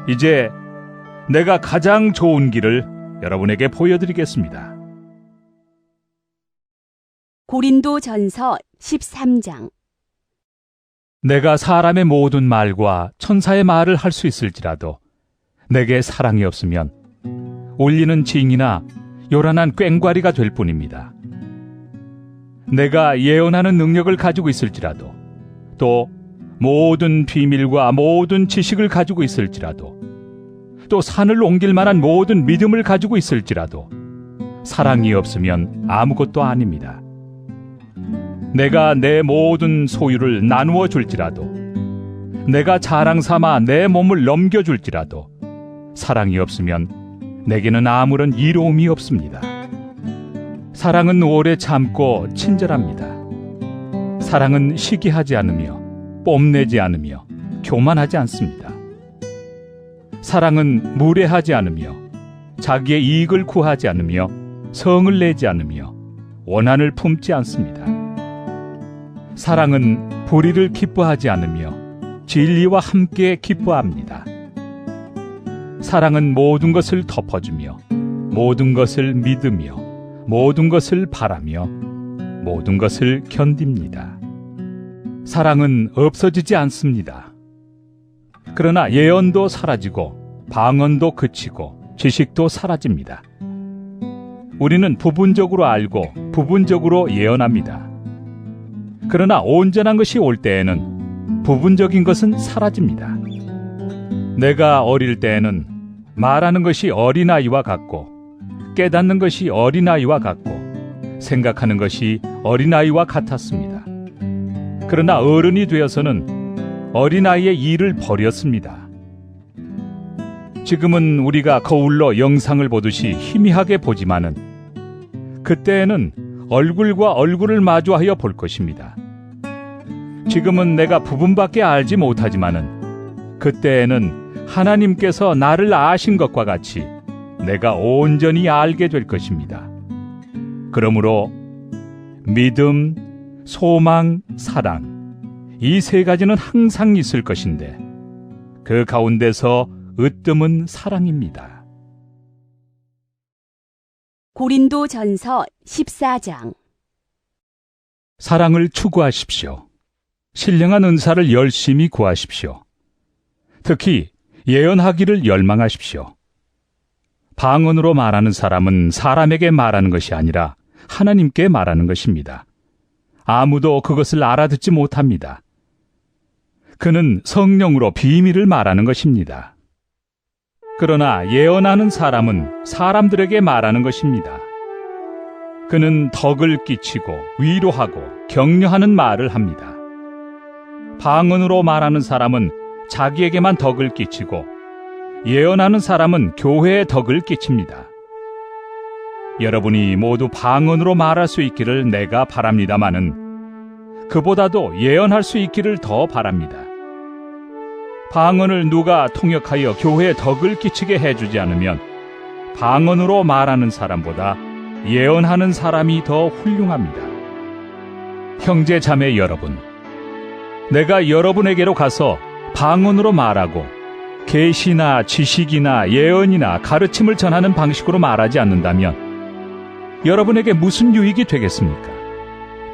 이제 내가 가장 좋은 길을 여러분에게 보여드리겠습니다. 고린도전서 13장. 내가 사람의 모든 말과 천사의 말을 할 수 있을지라도 내게 사랑이 없으면 울리는 징이나 요란한 꽹과리가 될 뿐입니다. 내가 예언하는 능력을 가지고 있을지라도 또 모든 비밀과 모든 지식을 가지고 있을지라도 또 산을 옮길 만한 모든 믿음을 가지고 있을지라도 사랑이 없으면 아무것도 아닙니다. 내가 내 모든 소유를 나누어 줄지라도 내가 자랑 삼아 내 몸을 넘겨줄지라도 사랑이 없으면 내게는 아무런 이로움이 없습니다. 사랑은 오래 참고 친절합니다. 사랑은 시기하지 않으며 뽐내지 않으며 교만하지 않습니다. 사랑은 무례하지 않으며 자기의 이익을 구하지 않으며 성을 내지 않으며 원한을 품지 않습니다. 사랑은 불의를 기뻐하지 않으며 진리와 함께 기뻐합니다. 사랑은 모든 것을 덮어주며 모든 것을 믿으며 모든 것을 바라며 모든 것을 견딥니다. 사랑은 없어지지 않습니다. 그러나 예언도 사라지고 방언도 그치고 지식도 사라집니다. 우리는 부분적으로 알고 부분적으로 예언합니다. 그러나 온전한 것이 올 때에는 부분적인 것은 사라집니다. 내가 어릴 때에는 말하는 것이 어린아이와 같고 깨닫는 것이 어린아이와 같고 생각하는 것이 어린아이와 같았습니다. 그러나 어른이 되어서는 어린아이의 일을 버렸습니다. 지금은 우리가 거울로 영상을 보듯이 희미하게 보지만은 그때에는 얼굴과 얼굴을 마주하여 볼 것입니다. 지금은 내가 부분밖에 알지 못하지만은 그때에는 하나님께서 나를 아신 것과 같이 내가 온전히 알게 될 것입니다. 그러므로 믿음, 소망, 사랑 이 세 가지는 항상 있을 것인데 그 가운데서 으뜸은 사랑입니다. 고린도전서 14장. 사랑을 추구하십시오. 신령한 은사를 열심히 구하십시오. 특히 예언하기를 열망하십시오. 방언으로 말하는 사람은 사람에게 말하는 것이 아니라 하나님께 말하는 것입니다. 아무도 그것을 알아듣지 못합니다. 그는 성령으로 비밀을 말하는 것입니다. 그러나 예언하는 사람은 사람들에게 말하는 것입니다. 그는 덕을 끼치고 위로하고 격려하는 말을 합니다. 방언으로 말하는 사람은 자기에게만 덕을 끼치고 예언하는 사람은 교회에 덕을 끼칩니다. 여러분이 모두 방언으로 말할 수 있기를 내가 바랍니다마는 그보다도 예언할 수 있기를 더 바랍니다. 방언을 누가 통역하여 교회에 덕을 끼치게 해주지 않으면 방언으로 말하는 사람보다 예언하는 사람이 더 훌륭합니다. 형제 자매 여러분, 내가 여러분에게로 가서 방언으로 말하고 계시나 지식이나 예언이나 가르침을 전하는 방식으로 말하지 않는다면 여러분에게 무슨 유익이 되겠습니까?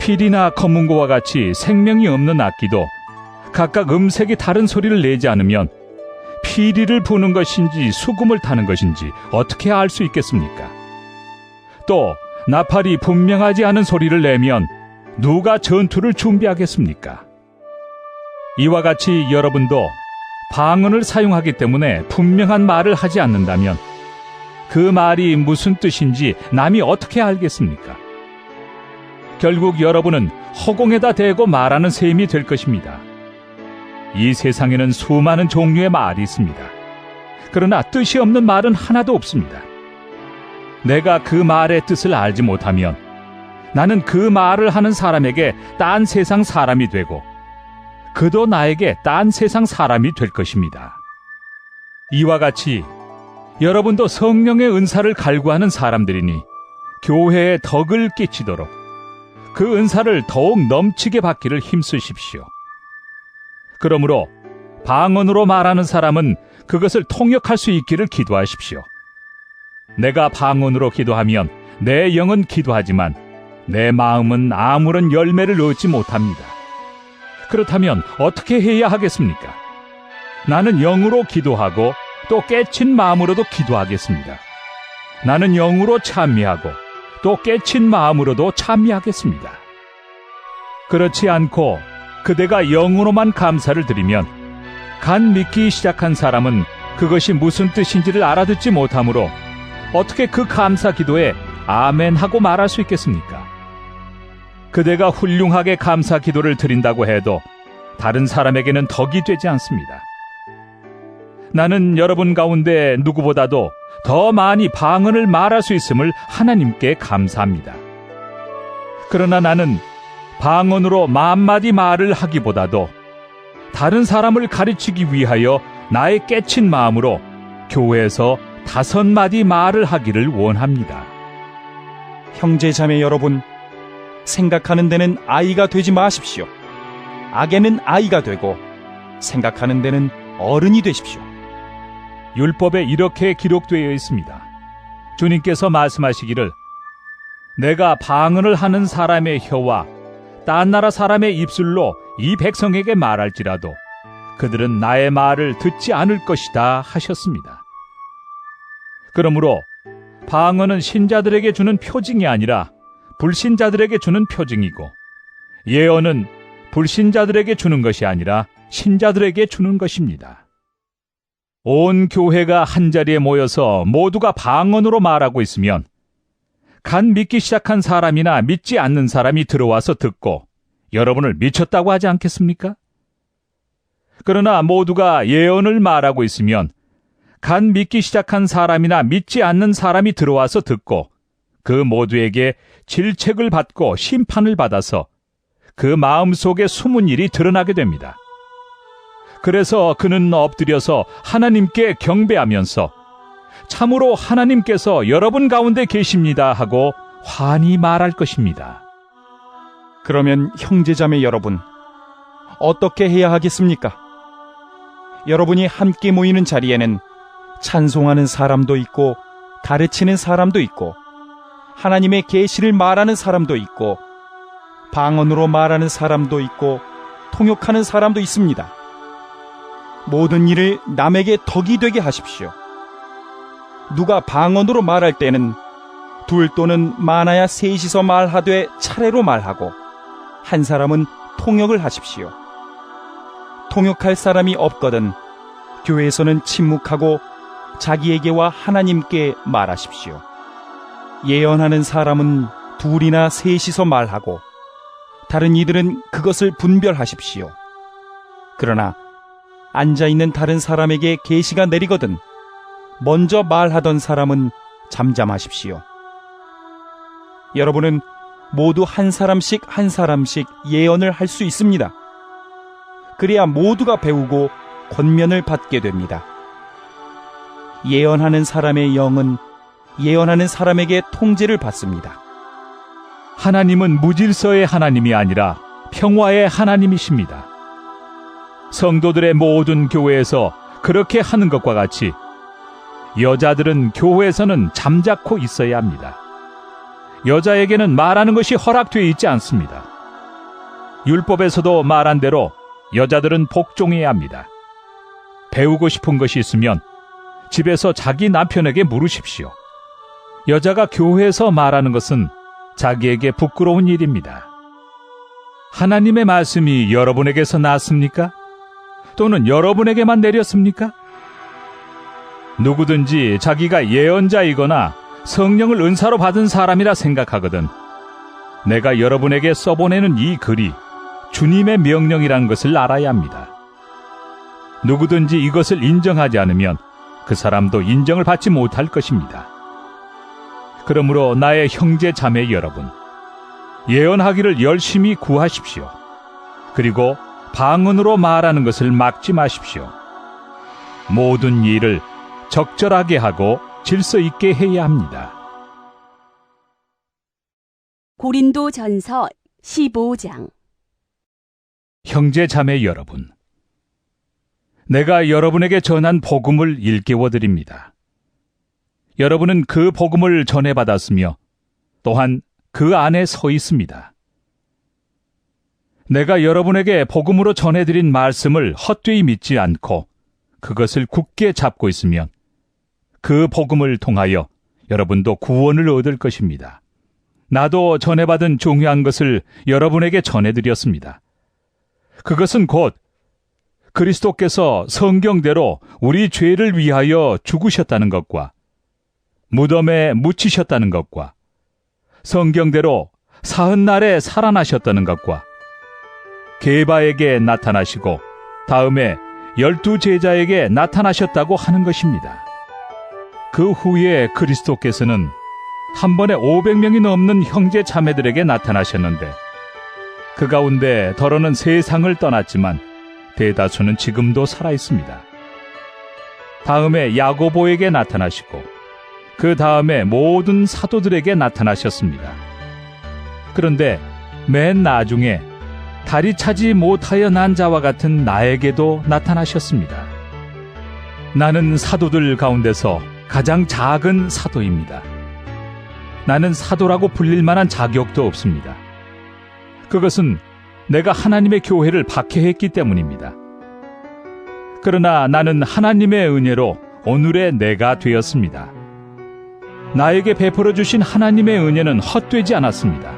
필이나 검은고와 같이 생명이 없는 악기도 각각 음색이 다른 소리를 내지 않으면 피리를 부는 것인지 수금을 타는 것인지 어떻게 알 수 있겠습니까? 또 나팔이 분명하지 않은 소리를 내면 누가 전투를 준비하겠습니까? 이와 같이 여러분도 방언을 사용하기 때문에 분명한 말을 하지 않는다면 그 말이 무슨 뜻인지 남이 어떻게 알겠습니까? 결국 여러분은 허공에다 대고 말하는 셈이 될 것입니다. 이 세상에는 수많은 종류의 말이 있습니다. 그러나 뜻이 없는 말은 하나도 없습니다. 내가 그 말의 뜻을 알지 못하면 나는 그 말을 하는 사람에게 딴 세상 사람이 되고 그도 나에게 딴 세상 사람이 될 것입니다. 이와 같이 여러분도 성령의 은사를 갈구하는 사람들이니 교회에 덕을 끼치도록 그 은사를 더욱 넘치게 받기를 힘쓰십시오. 그러므로 방언으로 말하는 사람은 그것을 통역할 수 있기를 기도하십시오. 내가 방언으로 기도하면 내 영은 기도하지만 내 마음은 아무런 열매를 얻지 못합니다. 그렇다면 어떻게 해야 하겠습니까? 나는 영으로 기도하고 또 깨친 마음으로도 기도하겠습니다. 나는 영으로 찬미하고 또 깨친 마음으로도 찬미하겠습니다. 그렇지 않고 그대가 영으로만 감사를 드리면 간 믿기 시작한 사람은 그것이 무슨 뜻인지를 알아듣지 못하므로 어떻게 그 감사 기도에 아멘 하고 말할 수 있겠습니까? 그대가 훌륭하게 감사 기도를 드린다고 해도 다른 사람에게는 덕이 되지 않습니다. 나는 여러분 가운데 누구보다도 더 많이 방언을 말할 수 있음을 하나님께 감사합니다. 그러나 나는 방언으로 만마디 말을 하기보다도 다른 사람을 가르치기 위하여 나의 깨친 마음으로 교회에서 5마디 말을 하기를 원합니다. 형제 자매 여러분, 생각하는 데는 아이가 되지 마십시오. 악에는 아이가 되고 생각하는 데는 어른이 되십시오. 율법에 이렇게 기록되어 있습니다. 주님께서 말씀하시기를 내가 방언을 하는 사람의 혀와 딴 나라 사람의 입술로 이 백성에게 말할지라도 그들은 나의 말을 듣지 않을 것이다 하셨습니다. 그러므로 방언은 신자들에게 주는 표징이 아니라 불신자들에게 주는 표징이고 예언은 불신자들에게 주는 것이 아니라 신자들에게 주는 것입니다. 온 교회가 한자리에 모여서 모두가 방언으로 말하고 있으면 간 믿기 시작한 사람이나 믿지 않는 사람이 들어와서 듣고 여러분을 미쳤다고 하지 않겠습니까? 그러나 모두가 예언을 말하고 있으면 간 믿기 시작한 사람이나 믿지 않는 사람이 들어와서 듣고 그 모두에게 질책을 받고 심판을 받아서 그 마음속에 숨은 일이 드러나게 됩니다. 그래서 그는 엎드려서 하나님께 경배하면서 참으로 하나님께서 여러분 가운데 계십니다 하고 환히 말할 것입니다. 그러면 형제자매 여러분, 어떻게 해야 하겠습니까? 여러분이 함께 모이는 자리에는 찬송하는 사람도 있고 가르치는 사람도 있고 하나님의 계시를 말하는 사람도 있고 방언으로 말하는 사람도 있고 통역하는 사람도 있습니다. 모든 일을 남에게 덕이 되게 하십시오. 누가 방언으로 말할 때는 둘 또는 많아야 셋이서 말하되 차례로 말하고 한 사람은 통역을 하십시오. 통역할 사람이 없거든 교회에서는 침묵하고 자기에게와 하나님께 말하십시오. 예언하는 사람은 둘이나 셋이서 말하고 다른 이들은 그것을 분별하십시오. 그러나 앉아있는 다른 사람에게 계시가 내리거든 먼저 말하던 사람은 잠잠하십시오. 여러분은 모두 한 사람씩 예언을 할 수 있습니다. 그래야 모두가 배우고 권면을 받게 됩니다. 예언하는 사람의 영은 예언하는 사람에게 통제를 받습니다. 하나님은 무질서의 하나님이 아니라 평화의 하나님이십니다. 성도들의 모든 교회에서 그렇게 하는 것과 같이 여자들은 교회에서는 잠자코 있어야 합니다. 여자에게는 말하는 것이 허락되어 있지 않습니다. 율법에서도 말한 대로 여자들은 복종해야 합니다. 배우고 싶은 것이 있으면 집에서 자기 남편에게 물으십시오. 여자가 교회에서 말하는 것은 자기에게 부끄러운 일입니다. 하나님의 말씀이 여러분에게서 났습니까? 또는 여러분에게만 내렸습니까? 누구든지 자기가 예언자이거나 성령을 은사로 받은 사람이라 생각하거든 내가 여러분에게 써보내는 이 글이 주님의 명령이라는 것을 알아야 합니다. 누구든지 이것을 인정하지 않으면 그 사람도 인정을 받지 못할 것입니다. 그러므로 나의 형제 자매 여러분, 예언하기를 열심히 구하십시오. 그리고 방언으로 말하는 것을 막지 마십시오. 모든 일을 적절하게 하고 질서 있게 해야 합니다. 고린도전서 15장. 형제 자매 여러분, 내가 여러분에게 전한 복음을 일깨워 드립니다. 여러분은 그 복음을 전해받았으며 또한 그 안에 서 있습니다. 내가 여러분에게 복음으로 전해드린 말씀을 헛되이 믿지 않고 그것을 굳게 잡고 있으면 그 복음을 통하여 여러분도 구원을 얻을 것입니다. 나도 전해받은 중요한 것을 여러분에게 전해드렸습니다. 그것은 곧 그리스도께서 성경대로 우리 죄를 위하여 죽으셨다는 것과 무덤에 묻히셨다는 것과 성경대로 사흔날에 살아나셨다는 것과 게바에게 나타나시고 다음에 12 제자에게 나타나셨다고 하는 것입니다. 그 후에 그리스도께서는 한 번에 500명이 넘는 형제 자매들에게 나타나셨는데 그 가운데 더러는 세상을 떠났지만 대다수는 지금도 살아 있습니다. 다음에 야고보에게 나타나시고 그 다음에 모든 사도들에게 나타나셨습니다. 그런데 맨 나중에 다리 차지 못하여 난 자와 같은 나에게도 나타나셨습니다. 나는 사도들 가운데서 가장 작은 사도입니다. 나는 사도라고 불릴 만한 자격도 없습니다. 그것은 내가 하나님의 교회를 박해했기 때문입니다. 그러나 나는 하나님의 은혜로 오늘의 내가 되었습니다. 나에게 베풀어 주신 하나님의 은혜는 헛되지 않았습니다.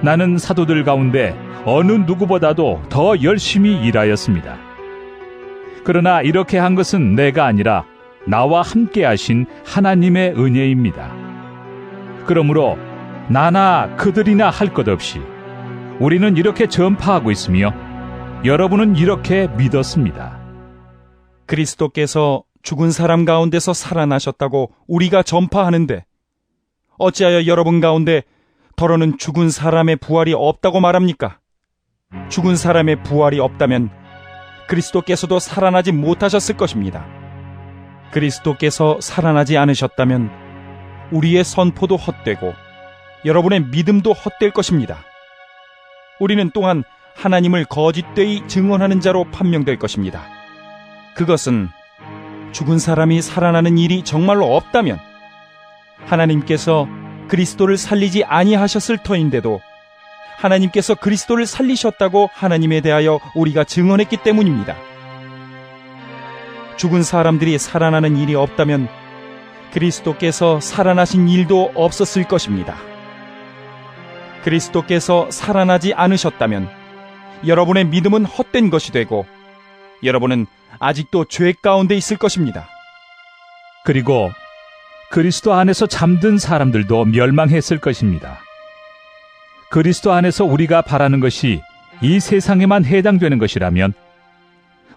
나는 사도들 가운데 어느 누구보다도 더 열심히 일하였습니다. 그러나 이렇게 한 것은 내가 아니라 나와 함께 하신 하나님의 은혜입니다. 그러므로 나나 그들이나 할 것 없이 우리는 이렇게 전파하고 있으며 여러분은 이렇게 믿었습니다. 그리스도께서 죽은 사람 가운데서 살아나셨다고 우리가 전파하는데 어찌하여 여러분 가운데 더러는 죽은 사람의 부활이 없다고 말합니까? 죽은 사람의 부활이 없다면 그리스도께서도 살아나지 못하셨을 것입니다. 그리스도께서 살아나지 않으셨다면 우리의 선포도 헛되고 여러분의 믿음도 헛될 것입니다. 우리는 또한 하나님을 거짓되이 증언하는 자로 판명될 것입니다. 그것은 죽은 사람이 살아나는 일이 정말로 없다면 하나님께서 그리스도를 살리지 아니하셨을 터인데도 하나님께서 그리스도를 살리셨다고 하나님에 대하여 우리가 증언했기 때문입니다. 죽은 사람들이 살아나는 일이 없다면 그리스도께서 살아나신 일도 없었을 것입니다. 그리스도께서 살아나지 않으셨다면 여러분의 믿음은 헛된 것이 되고 여러분은 아직도 죄 가운데 있을 것입니다. 그리고 그리스도 안에서 잠든 사람들도 멸망했을 것입니다. 그리스도 안에서 우리가 바라는 것이 이 세상에만 해당되는 것이라면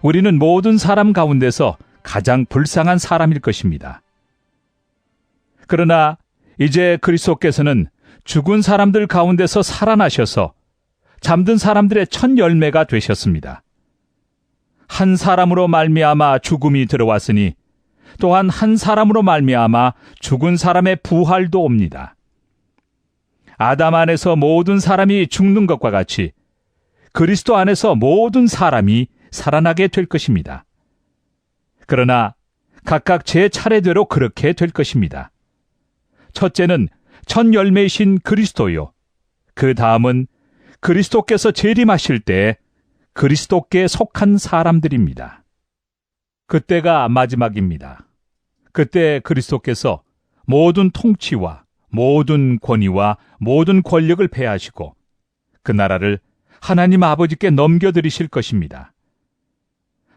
우리는 모든 사람 가운데서 가장 불쌍한 사람일 것입니다. 그러나 이제 그리스도께서는 죽은 사람들 가운데서 살아나셔서 잠든 사람들의 첫 열매가 되셨습니다. 한 사람으로 말미암아 죽음이 들어왔으니 또한 한 사람으로 말미암아 죽은 사람의 부활도 옵니다. 아담 안에서 모든 사람이 죽는 것과 같이 그리스도 안에서 모든 사람이 살아나게 될 것입니다. 그러나 각각 제 차례대로 그렇게 될 것입니다. 첫째는 첫 열매이신 그리스도요. 그 다음은 그리스도께서 재림하실 때 그리스도께 속한 사람들입니다. 그때가 마지막입니다. 그때 그리스도께서 모든 통치와 모든 권위와 모든 권력을 패하시고 그 나라를 하나님 아버지께 넘겨드리실 것입니다.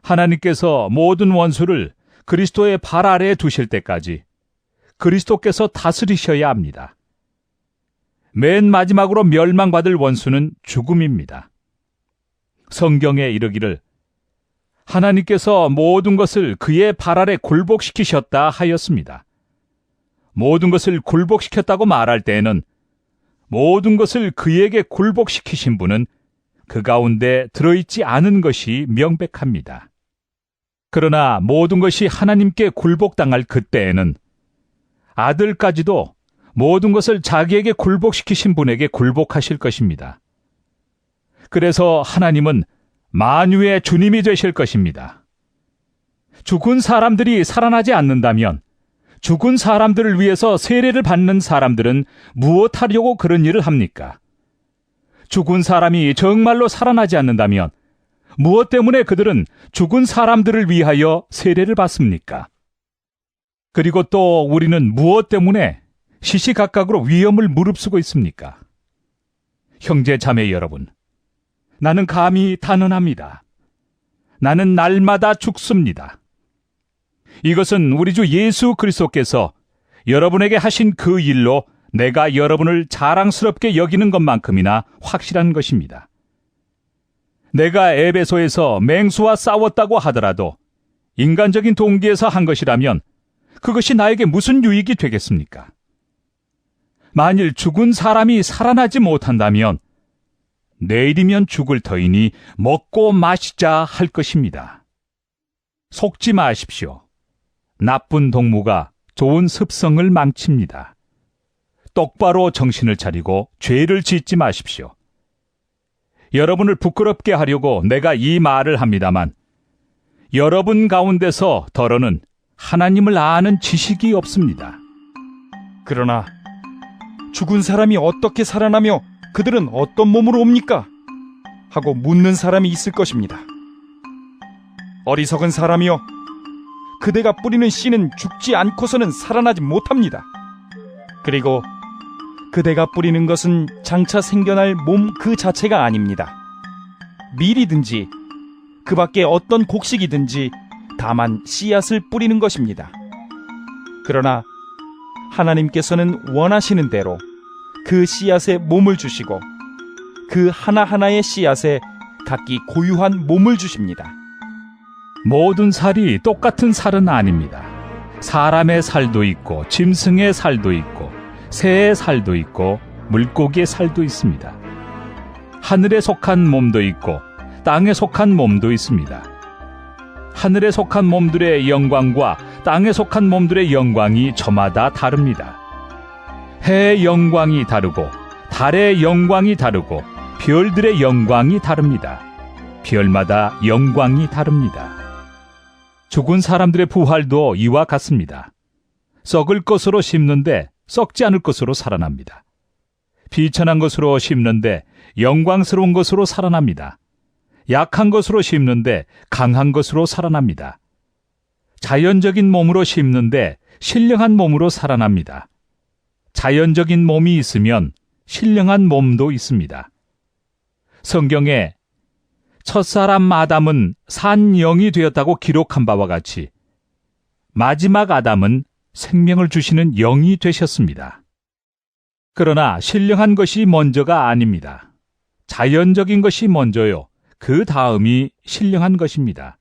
하나님께서 모든 원수를 그리스도의 발 아래에 두실 때까지 그리스도께서 다스리셔야 합니다. 맨 마지막으로 멸망받을 원수는 죽음입니다. 성경에 이르기를 하나님께서 모든 것을 그의 발 아래 굴복시키셨다 하였습니다. 모든 것을 굴복시켰다고 말할 때에는 모든 것을 그에게 굴복시키신 분은 그 가운데 들어있지 않은 것이 명백합니다. 그러나 모든 것이 하나님께 굴복당할 그때에는 아들까지도 모든 것을 자기에게 굴복시키신 분에게 굴복하실 것입니다. 그래서 하나님은 만유의 주님이 되실 것입니다. 죽은 사람들이 살아나지 않는다면 죽은 사람들을 위해서 세례를 받는 사람들은 무엇하려고 그런 일을 합니까? 죽은 사람이 정말로 살아나지 않는다면 무엇 때문에 그들은 죽은 사람들을 위하여 세례를 받습니까? 그리고 또 우리는 무엇 때문에 시시각각으로 위험을 무릅쓰고 있습니까? 형제 자매 여러분, 나는 감히 단언합니다. 나는 날마다 죽습니다. 이것은 우리 주 예수 그리스도께서 여러분에게 하신 그 일로 내가 여러분을 자랑스럽게 여기는 것만큼이나 확실한 것입니다. 내가 에베소에서 맹수와 싸웠다고 하더라도 인간적인 동기에서 한 것이라면 그것이 나에게 무슨 유익이 되겠습니까? 만일 죽은 사람이 살아나지 못한다면 내일이면 죽을 터이니 먹고 마시자 할 것입니다. 속지 마십시오. 나쁜 동무가 좋은 습성을 망칩니다. 똑바로 정신을 차리고 죄를 짓지 마십시오. 여러분을 부끄럽게 하려고 내가 이 말을 합니다만 여러분 가운데서 더러는 하나님을 아는 지식이 없습니다. 그러나 죽은 사람이 어떻게 살아나며 그들은 어떤 몸으로 옵니까? 하고 묻는 사람이 있을 것입니다. 어리석은 사람이여, 그대가 뿌리는 씨는 죽지 않고서는 살아나지 못합니다. 그리고 그대가 뿌리는 것은 장차 생겨날 몸 그 자체가 아닙니다. 밀이든지 그 밖에 어떤 곡식이든지 다만 씨앗을 뿌리는 것입니다. 그러나 하나님께서는 원하시는 대로 그 씨앗에 몸을 주시고 그 하나하나의 씨앗에 각기 고유한 몸을 주십니다. 모든 살이 똑같은 살은 아닙니다. 사람의 살도 있고 짐승의 살도 있고 새의 살도 있고 물고기의 살도 있습니다. 하늘에 속한 몸도 있고 땅에 속한 몸도 있습니다. 하늘에 속한 몸들의 영광과 땅에 속한 몸들의 영광이 저마다 다릅니다. 해의 영광이 다르고 달의 영광이 다르고 별들의 영광이 다릅니다. 별마다 영광이 다릅니다. 죽은 사람들의 부활도 이와 같습니다. 썩을 것으로 심는데 썩지 않을 것으로 살아납니다. 비천한 것으로 심는데 영광스러운 것으로 살아납니다. 약한 것으로 심는데 강한 것으로 살아납니다. 자연적인 몸으로 심는데 신령한 몸으로 살아납니다. 자연적인 몸이 있으면 신령한 몸도 있습니다. 성경에 첫사람 아담은 산 영이 되었다고 기록한 바와 같이 마지막 아담은 생명을 주시는 영이 되셨습니다. 그러나 신령한 것이 먼저가 아닙니다. 자연적인 것이 먼저요. 그 다음이 신령한 것입니다.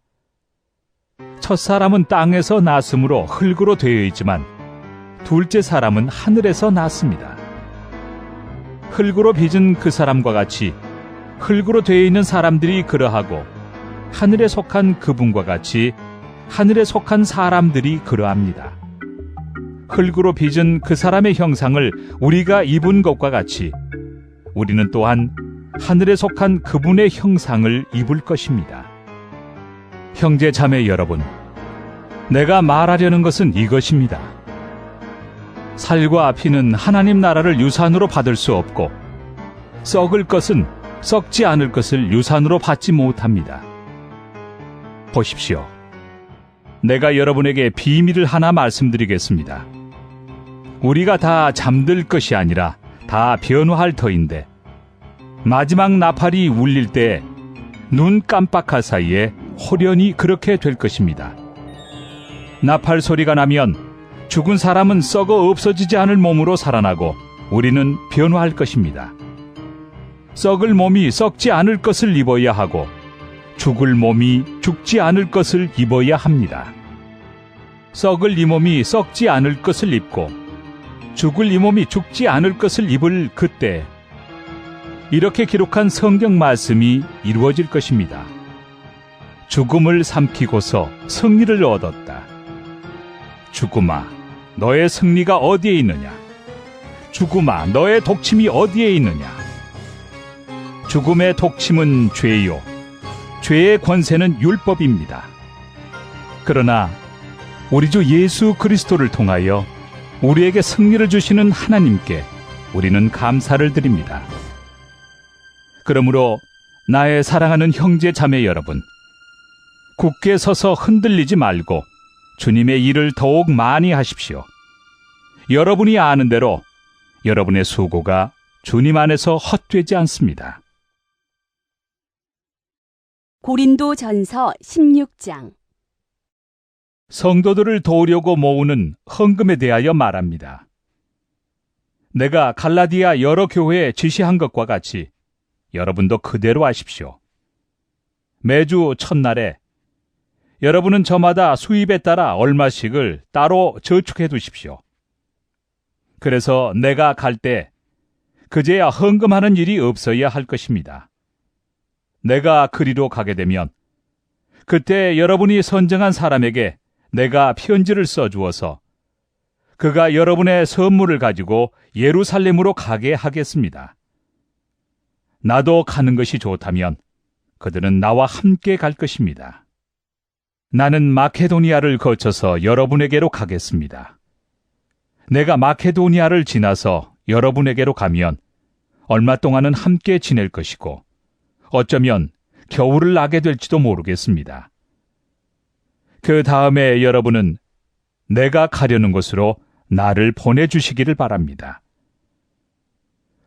첫사람은 땅에서 났으므로 흙으로 되어 있지만 둘째 사람은 하늘에서 났습니다. 흙으로 빚은 그 사람과 같이 흙으로 되어 있는 사람들이 그러하고 하늘에 속한 그분과 같이 하늘에 속한 사람들이 그러합니다. 흙으로 빚은 그 사람의 형상을 우리가 입은 것과 같이 우리는 또한 하늘에 속한 그분의 형상을 입을 것입니다. 형제 자매 여러분, 내가 말하려는 것은 이것입니다. 살과 피는 하나님 나라를 유산으로 받을 수 없고 썩을 것은 썩지 않을 것을 유산으로 받지 못합니다. 보십시오. 내가 여러분에게 비밀을 하나 말씀드리겠습니다. 우리가 다 잠들 것이 아니라 다 변화할 터인데 마지막 나팔이 울릴 때 눈 깜빡할 사이에 호련히 그렇게 될 것입니다. 나팔 소리가 나면 죽은 사람은 썩어 없어지지 않을 몸으로 살아나고 우리는 변화할 것입니다. 썩을 몸이 썩지 않을 것을 입어야 하고 죽을 몸이 죽지 않을 것을 입어야 합니다. 썩을 이 몸이 썩지 않을 것을 입고 죽을 이 몸이 죽지 않을 것을 입을 그때 이렇게 기록한 성경 말씀이 이루어질 것입니다. 죽음을 삼키고서 승리를 얻었다. 죽음아, 너의 승리가 어디에 있느냐? 죽음아, 너의 독침이 어디에 있느냐? 죽음의 독침은 죄요. 죄의 권세는 율법입니다. 그러나 우리 주 예수 그리스도를 통하여 우리에게 승리를 주시는 하나님께 우리는 감사를 드립니다. 그러므로 나의 사랑하는 형제 자매 여러분, 굳게 서서 흔들리지 말고 주님의 일을 더욱 많이 하십시오. 여러분이 아는 대로 여러분의 수고가 주님 안에서 헛되지 않습니다. 고린도전서 16장. 성도들을 도우려고 모으는 헌금에 대하여 말합니다. 내가 갈라디아 여러 교회에 지시한 것과 같이 여러분도 그대로 하십시오. 매주 첫날에 여러분은 저마다 수입에 따라 얼마씩을 따로 저축해 두십시오. 그래서 내가 갈 때 그제야 헌금하는 일이 없어야 할 것입니다. 내가 그리로 가게 되면 그때 여러분이 선정한 사람에게 내가 편지를 써주어서 그가 여러분의 선물을 가지고 예루살렘으로 가게 하겠습니다. 나도 가는 것이 좋다면 그들은 나와 함께 갈 것입니다. 나는 마케도니아를 거쳐서 여러분에게로 가겠습니다. 내가 마케도니아를 지나서 여러분에게로 가면 얼마 동안은 함께 지낼 것이고 어쩌면 겨울을 나게 될지도 모르겠습니다. 그 다음에 여러분은 내가 가려는 곳으로 나를 보내주시기를 바랍니다.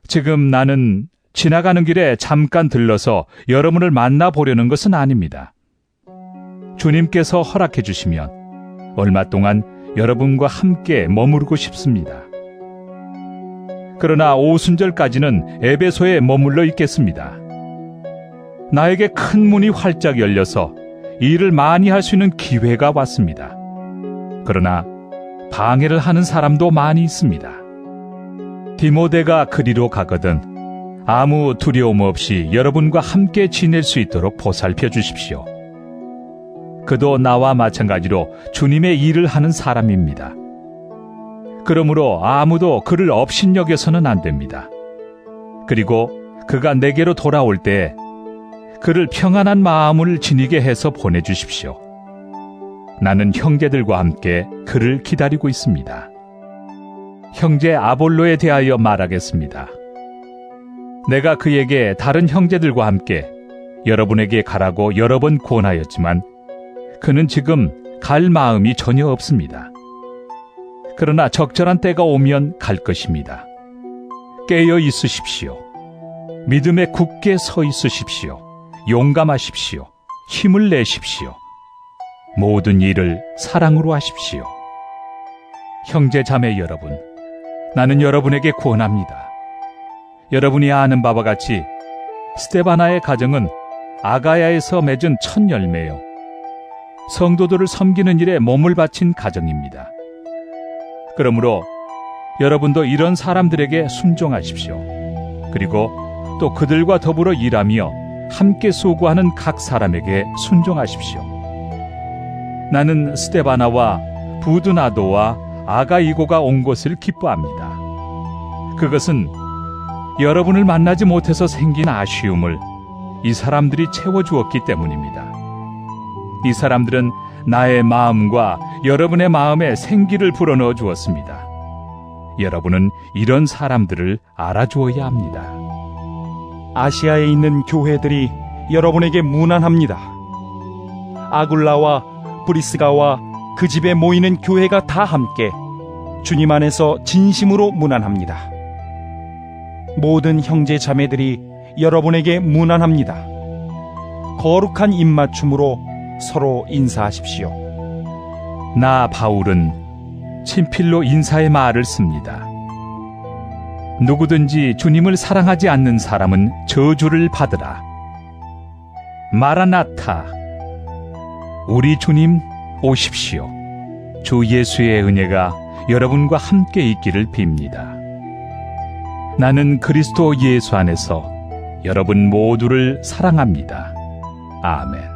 지금 나는 지나가는 길에 잠깐 들러서 여러분을 만나보려는 것은 아닙니다. 주님께서 허락해 주시면 얼마 동안 여러분과 함께 머무르고 싶습니다. 그러나 오순절까지는 에베소에 머물러 있겠습니다. 나에게 큰 문이 활짝 열려서 일을 많이 할 수 있는 기회가 왔습니다. 그러나 방해를 하는 사람도 많이 있습니다. 디모데가 그리로 가거든 아무 두려움 없이 여러분과 함께 지낼 수 있도록 보살펴 주십시오. 그도 나와 마찬가지로 주님의 일을 하는 사람입니다. 그러므로 아무도 그를 업신여겨서는 안 됩니다. 그리고 그가 내게로 돌아올 때 그를 평안한 마음을 지니게 해서 보내주십시오. 나는 형제들과 함께 그를 기다리고 있습니다. 형제 아볼로에 대하여 말하겠습니다. 내가 그에게 다른 형제들과 함께 여러분에게 가라고 여러 번 권하였지만 그는 지금 갈 마음이 전혀 없습니다. 그러나 적절한 때가 오면 갈 것입니다. 깨어 있으십시오. 믿음에 굳게 서 있으십시오. 용감하십시오. 힘을 내십시오. 모든 일을 사랑으로 하십시오. 형제 자매 여러분, 나는 여러분에게 권합니다. 여러분이 아는 바와 같이 스데바나의 가정은 아가야에서 맺은 첫 열매요, 성도들을 섬기는 일에 몸을 바친 가정입니다. 그러므로 여러분도 이런 사람들에게 순종하십시오. 그리고 또 그들과 더불어 일하며 함께 수고하는 각 사람에게 순종하십시오. 나는 스데바나와 부드나도와 아가이고가 온 것을 기뻐합니다. 그것은 여러분을 만나지 못해서 생긴 아쉬움을 이 사람들이 채워주었기 때문입니다. 이 사람들은 나의 마음과 여러분의 마음에 생기를 불어넣어 주었습니다. 여러분은 이런 사람들을 알아주어야 합니다. 아시아에 있는 교회들이 여러분에게 문안합니다. 아굴라와 브리스가와 그 집에 모이는 교회가 다 함께 주님 안에서 진심으로 문안합니다. 모든 형제 자매들이 여러분에게 문안합니다. 거룩한 입맞춤으로 서로 인사하십시오. 나 바울은 친필로 인사의 말을 씁니다. 누구든지 주님을 사랑하지 않는 사람은 저주를 받으라. 마라나타, 우리 주님 오십시오. 주 예수의 은혜가 여러분과 함께 있기를 빕니다. 나는 그리스도 예수 안에서 여러분 모두를 사랑합니다. 아멘.